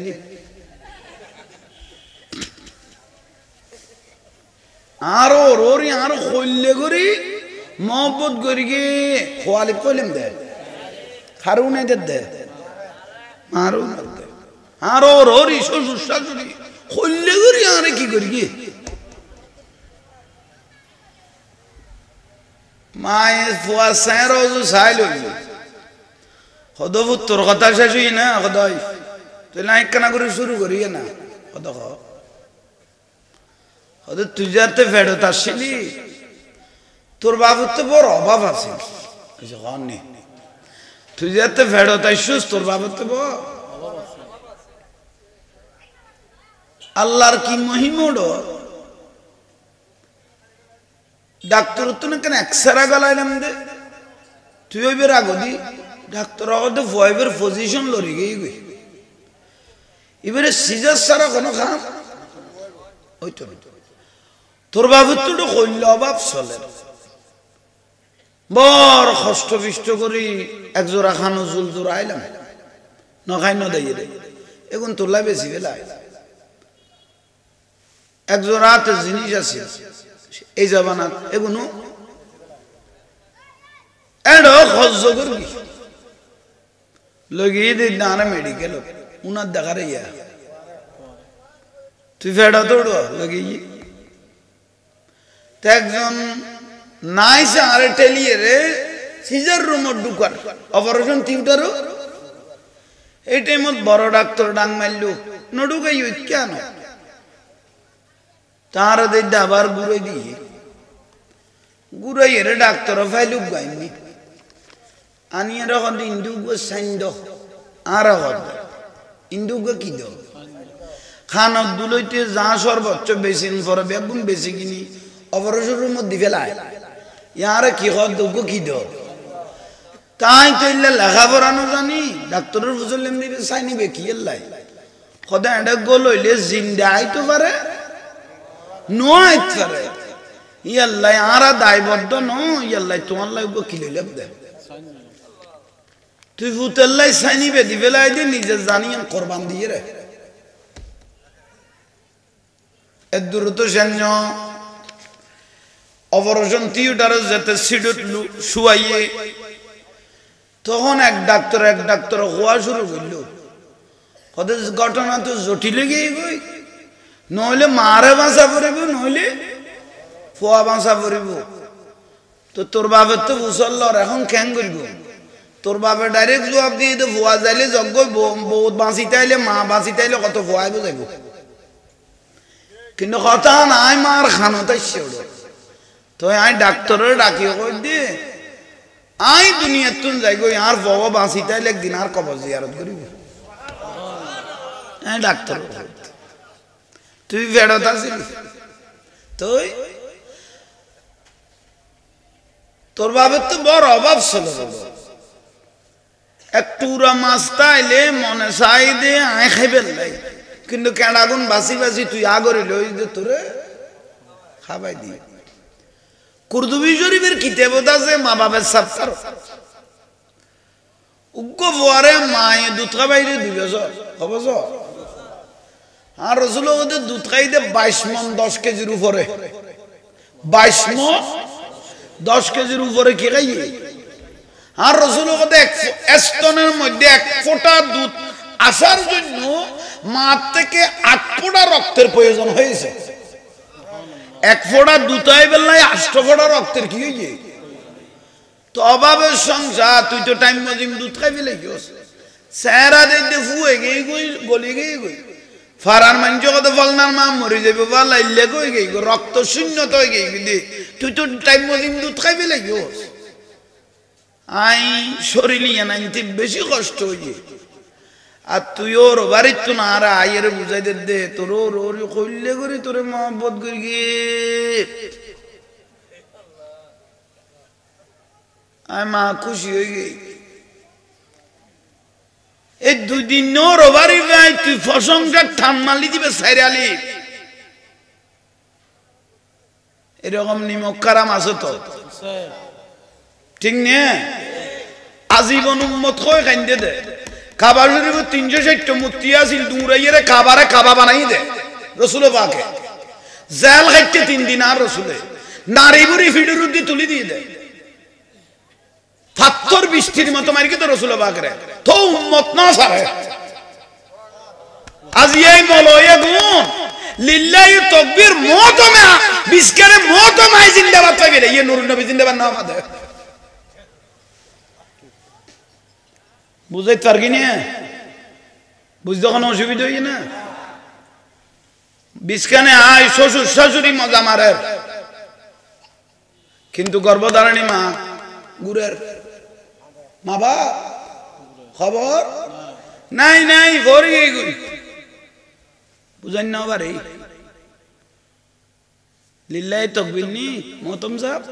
আর ওর ওরি আর কল্লে করি মহব্বত করি গে খোয়ালি কইলাম দে খারু নাই দে মারু দে আর ওর ওরি শ্বশুর শাশুড়ি কল্লে করি আর কি করি গে মায়ের ফুয়া স্যার সাইল সদবু তোর কথা শেষ হই না সদাই তুই না একখানা করে শুরু করি না কত সদ তুই যাতে ফেরত আসছিলি তোর বাবুর তো বড় অভাব আছে তুই যাতে ফেরত আসছিস তোর বাবুর তো বড় আল্লাহর কি মহিমড় ডাক্তার তো না কেন এক্সরা গলাইলাম দে তুই ওই বের আগদি ডাক্তার আগতে ভয়ের পজিশন লড়ি গই গই এবারে সিজার সারা কোনো খাম ওই তো তোর বাবুর তো কইল অভাব চলে বড় কষ্ট বিষ্ট করি একজোড়া খানো জুল জোড়া আইলাম নখাই ন দেয় রে এখন তোলা বেশি বেলা একজোড়া হাতে জিনিস আছে এই জামানাত এগুলো এডো খরচ করবি লগিয়ে দিই না মেডিকেল উনার দেখার ইয়া তুই ফেডা তোড় লগিয়ে একজন নাইসে আরে টেলিয়ে রে সিজার রুমত ঢুকার অপারেশন থিয়েটারও এই টাইমত বড় ডাক্তার ডাং মারলো নডুকাই কেন তার দিদি আবার ঘুরে দিয়ে ঘুরাই রে ডাক্তার ফাইলুক গাইনি আনিয়ে রকম ইন্দুগ সাইন্দ আর ইন্দুগ কি দ খানা দুলইতে যা সর্বোচ্চ বেশি পরে বেগুন বেশি কিনি অপারেশনের মধ্যে ফেলায় ইয়ারে কি হয় দুঃখ কি দো তাই তো লেখাপড়া না জানি ডাক্তারের বুঝল এমনি চাই নিবে কি এলাই সদায় এটা গোল হইলে জিন্দা আইতে পারে নো আইতে পারে ইয়াল্লাই আরা দায়বদ্ধ ন ইয়াল্লাই তোমার লাগব কি লইলে দে তুই ভূতেল্লাই চাই নিবে দি ফেলাই দিয়ে নিজে জানি কোরবান দিয়ে রে এর দূরত সেন্য অপারেশন থিয়েটারে যেতে সিডুট শুয়াইয়ে তখন এক ডাক্তার হওয়া শুরু করল কত ঘটনা তো জটিল গিয়ে গই নইলে মারে বাঁচা পড়িব নইলে ফুয়া বাঁচা পড়িব তো তোর বাপের তো মুসল্লর এখন ক্যাং করিব তোর বাপে ডাইরেক্ট জবাব দিয়ে তো ফুয়া যাইলে যজ্ঞ বহুত বাঁচিতে আইলে মা বাঁচিতে আইলে কত ফুয়াইব যাইব কিন্তু কথা নাই মার খানো তাই তো আই ডাক্তারের ডাকিয়ে কই দিয়ে আই দুনিয়ার তুন যাই গই আর বাবা বাঁচিতে আইলে একদিন আর কবর জিয়ারত করিব ডাক্তার তুই ফেরত আসিস তুই তোর বাপের তো বড় অভাব ছিল একটু মাছ তাইলে মনে চাই দে আয় খাইবেন নাই কিন্তু কেডাগুন বাসি বাসি তুই আগরে লই দে তোরে খাবাই দি কুরদুবি শরীফের কিতাবত আছে মা বাপের সাফসার উগ্গ ফোয়ারে মায়ে দুধ খাবাইলে 2 বছর হবছ আর রসুল ওদের দুধ খাইতে 22 মণ 10 কেজির উপরে 22 মণ 10 কেজির উপরে কি খাইয়ে আর রসুল ওদের স্তনের মধ্যে 1 ফোঁটা দুধ আসার জন্য মা থেকে 8 ফোঁটা রক্তের প্রয়োজন হয়েছে 1 ফোঁটা দুধ আইবেলাই 8 ফোঁটা রক্তের কি হইয়ে তো অভাবের সংসার তুই তো টাইম মজিম দুধ খাইবে লাগিস চেহারা দেখতে ফুয়ে গিয়ে গই গলি গিয়ে গই ফারার মানুষ কত ফলনার মা মরে যাবে বা লাইলে গই গই রক্ত শূন্যতা হয়ে গই তুই তো টাইম মজিম দুধ খাইবে লাগিস আই শরীরিয়া নাইতে বেশি কষ্ট হইয়ে আর তুই ওর বাড়ির তো না আর আইয়ের বুঝাই দে তোর ওর কইলে করি তোরে মহব্বত করি গিয়ে আয় মা খুশি হয়ে গই এই 2 দিন ওর বাড়ি যাই তুই ফসংটা ঠান মালি দিবে সাইরালি এরকম নিমক কারাম আছে তো ঠিক নে আজীবন উম্মত কই খাইন্দে দে কাবা শরীফ 360 মূর্তি আছিল দুরাইয়েরে কাবারে কাবা বানাই দে রাসূল পাকে জাল খাইতে 3 দিন আর রাসূলে নারী বুড়ি ফিডুর দি তুলি দিয়ে দে পাথর বৃষ্টির মতো মারি তো রাসূল পাকে তো উম্মত না সারে আজ এই মলয়ে গুণ লিল্লাহি তাকবীর মতমে বিস্কারে মতমে জিন্দাবাদ পাবে এই নূর নবী জিন্দাবাদ না পাবে বুঝাইতে পারবি না বুঝতে কোনো অসুবিধা হই না বিস্কানে আয় শ্বশুর শাশুড়ি মজা মারে কিন্তু গর্ভধারণী মা গুরের মা বা খবর নাই নাই ভরে গই বুঝাই না পারে লিল্লাহি তাকবীর নি মতম সাহেব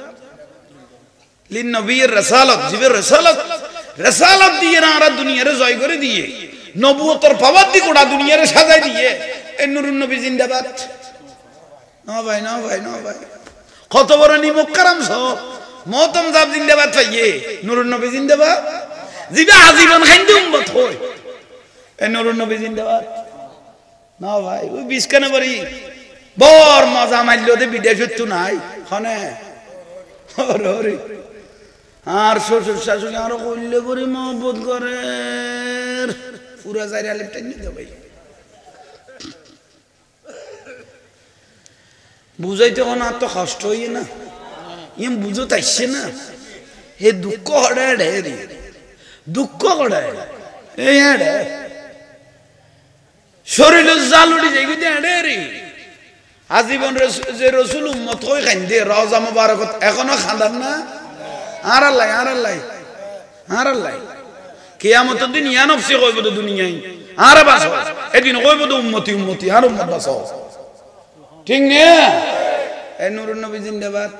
লিন নবীর রাসালাত জিবের রাসালাত রেসালত দিয়ে না আর দুনিয়ারে জয় করে দিয়ে নবুয়তের পাওয়ার দিয়ে গোটা দুনিয়ারে সাজাই দিয়ে এই নূরুন নবী জিন্দাবাদ না ভাই না ভাই না ভাই কত বড় নিমক কারাম সব মহতম সাহেব জিন্দাবাদ পাইয়ে নূরুন নবী জিন্দাবাদ জিবে আজীবন খাইন্দে উম্মত হয় এই নূরুন নবী জিন্দাবাদ না ভাই ওই বিস্কানে বাড়ি বর মজা মারলো দে বিদেশত তো নাই হনে ওরে ওরে আর শ্বশুর শাশুড়ি আরো কইলে করে মহব্বত করে পুরা যাইরা লিপটাই নিতে ভাই বুঝাইতে কোন আর তো কষ্ট হইয়ে না ইম বুঝো তাইছে না হে দুঃখ হড়ে রে দুঃখ হড়ে এই হেড়ে শরীর জালুড়ি যাই গিয়ে হেড়ে রে আজীবন যে রসুল উম্মত কই কান্দে রওজা মুবারকত এখনো খান্দান না আর আল্লাহ কিয়ামতের দিন ইয়া নফসি কইব তো দুনিয়ায় আর বাস এদিন কইব তো উম্মতি উম্মতি আর উম্মত বাঁচাও ঠিক না এ নুরুন নবী জিন্দাবাদ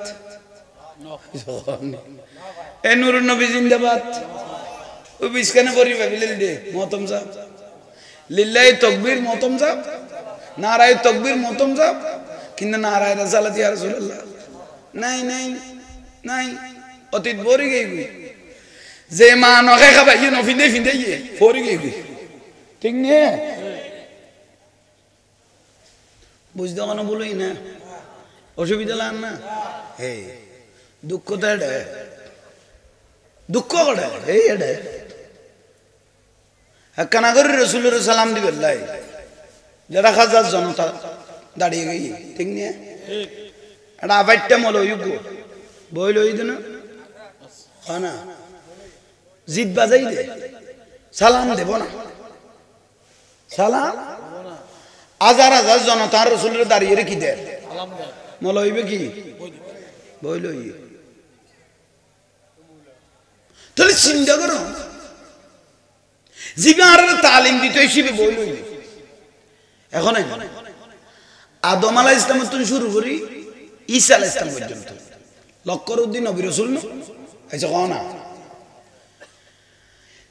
এ নুরুন নবী জিন্দাবাদ ও বিস্কানে পড়িবে বিলেল দে মহতম সাহেব লিল্লাহি তাকবীর মহতম সাহেব নারায়ে তাকবীর মহতম সাহেব কিন্তু নারায়ে রাসালাত ইয়া রাসূলুল্লাহ নাই নাই নাই অতীত বরি গই যে মা নখে খাবা ইয়ে নফিন্দে ফিন্দে ইয়ে ফরি গই ঠিক না বুঝতে কেন বলই না অসুবিধা লাগ না হে দুঃখ তো এটা দুঃখ কটা এই এটা একখানা করে রসুলের সালাম দিবে লাই যারা হাজার জনতা দাঁড়িয়ে গই ঠিক না এটা আবাইটটা মল হইব বই লই দে না জিদ বাজাই দে সালাম দেব না সালাম হাজার হাজার জনতা রসুলের দাঁড়িয়ে রেখি দে মল হইবে কি বই লই তাহলে চিন্তা করো জীবন তালিম দিতে হিসেবে বই লই এখন আদম আলাইহিস সালাম থেকে শুরু করি ঈসা আলাইহিস সালাম পর্যন্ত লক্কর উদ্দিন নবী রাসূল না আচ্ছা কোন না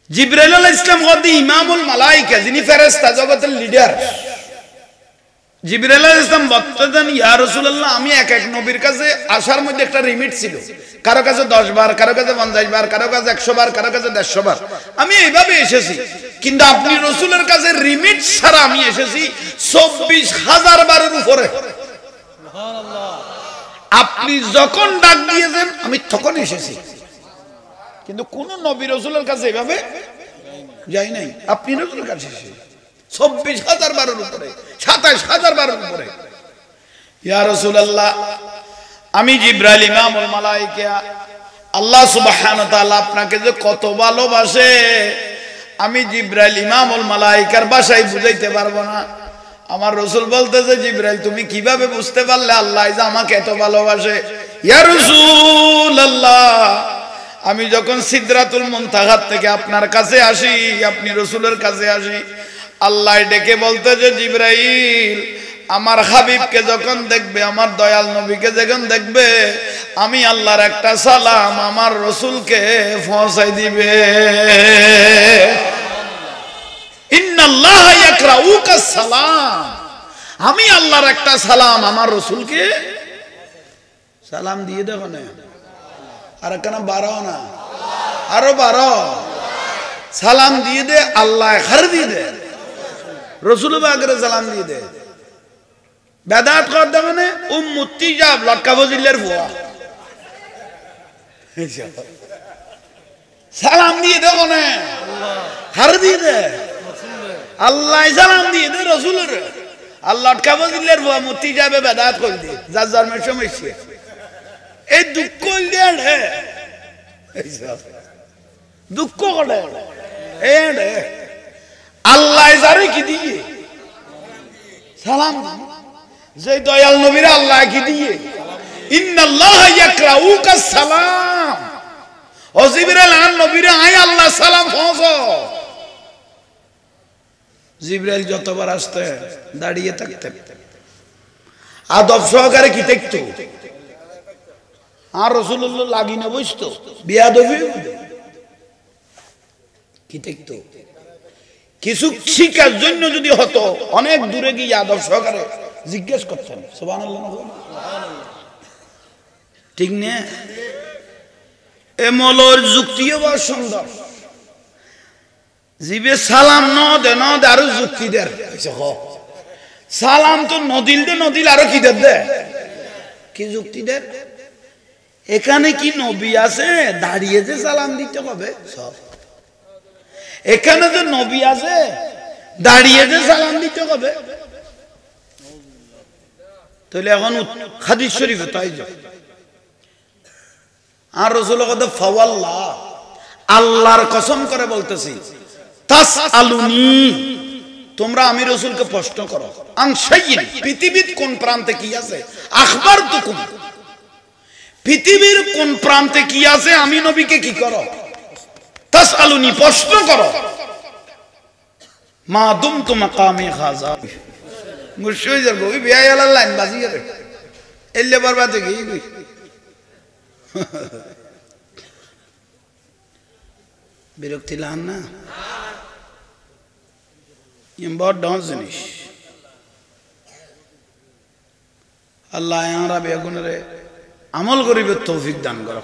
জিবরাইল আলাইহিস সালাম গদি ইমামুল মালায়েকা যিনি ফেরেশতা জগতের লিডার জিবরাইল আলাইহিস সালাম বলতেন ইয়া রাসূলুল্লাহ আমি এক এক নবীর কাছে আসার মধ্যে একটা লিমিট ছিল কারো কাছে 10 বার কারো কাছে 50 বার কারো কাছে 100 বার কারো কাছে 150 বার আমি এইভাবে এসেছি কিন্তু আপনি রাসূলের কাছে লিমিট ছাড়া আমি এসেছি 24000 বারের উপরে সুবহানাল্লাহ আপনি যখন ডাক দিয়েছেন আমি তখন এসেছি কিন্তু কোন নবী রাসূলের কাছে এইভাবে যাই নাই আপনি রাসূলের কাছে এসেছেন 24000 বারের উপরে 27000 বারের উপরে ইয়া রাসূলুল্লাহ আমি জিবরাইল ইমামুল মালায়েকা আল্লাহ সুবহানাহু ওয়া তাআলা আপনাকে যে কত ভালোবাসে আমি জিবরাইল ইমামুল মালায়েকার ভাষায় বুঝাইতে পারবো না আমার রাসূল বলতেছে জিবরাইল তুমি কিভাবে বুঝতে পারলে আল্লাহ যে আমাকে এত ভালোবাসে ইয়া রাসূলুল্লাহ আমি যখন সিদরাতুল মুনতাহা থেকে আপনার কাছে আসি আপনি রাসূলের কাছে আসি আল্লাহ ডেকে বলতেছে জিবরাইল আমার হাবিবকে যখন দেখবে আমার দয়াল নবীকে যখন দেখবে আমি আল্লাহর একটা সালাম আমার রাসূলকে পৌঁছাই দিবে ইন্নাল্লাহা ইয়াকরাউকা সালাম আমি আল্লাহর একটা সালাম আমার রাসূলকে সালাম দিয়ে দেব না আর কেন বাড়াও না আরো বাড়ো সালাম দিয়ে দে আল্লাহ খার দিয়ে দে রাসূল বাগরে সালাম দিয়ে দে বেদাত কর দেব না উম্মতি যাব লটকা ফজিলের বুয়া সালাম দিয়ে দেব না খার দিয়ে দে আল্লাহ সালাম দিয়ে দে রাসূলের আল্লাহ লটকা ফজিলের বুয়া মুতি যাবে বেদাত কর দি যার জন্মের সমস্যা এই দুঃখ দিয়ে রে দুঃখ করে এ রে আল্লাহ যারে কি দিয়ে সালাম যে দয়াল নবীরা আল্লাহ কি দিয়ে ইন্নাল্লাহা ইয়াকরাউকা সালাম ও জিবরাইল আন নবীরা আয় আল্লাহ সালাম পৌঁছাও জিবরাইল যতবার আসতে দাঁড়িয়ে থাকতেন আদব সহকারে কি দেখতো আর রাসূলুল্লাহ লাগি না বসতো বিয়াদবি কি দেখতো কিছু শিকার জন্য যদি হতো অনেক দূরে গিয়ে আদব সহকারে জিজ্ঞেস করতেন সুবহানাল্লাহ ঠিক না এ মলর যুক্তিও বড় সুন্দর জিবে সালাম ন দে আরো যুক্তি দের সালাম তো নদিল আরো কি দে কি যুক্তি দের এখানে কি নবী আছে দাঁড়িয়ে যে সালাম দিতে হবে সব এখানে যে নবী আছে দাঁড়িয়ে যে সালাম দিতে হবে তাহলে এখন হাদিস শরীফে তাই যায় আর রাসূল কথা ফাওয়াল্লাহ আল্লাহর কসম করে বলতেছি তাসআলুনি তোমরা আমি রাসূলকে প্রশ্ন করো আন শাইইন পৃথিবীর কোন প্রান্তে কি আছে আখবারতুকুম পৃথিবীর কোন প্রান্তে কি আছে আমি নবীকে কি করো তাসআলুনি প্রশ্ন করো মা দুমতু মাকামি খাজা মুর্শিদ যার গই বিয়াই আলার লাইন বাজি করে এলে বরবাদ হয়ে গই বিরক্তি লান না ইম বড় ডাউন জিনিস আল্লাহ আমরা বেগুনরে আমল করিবে তৌফিক দান করো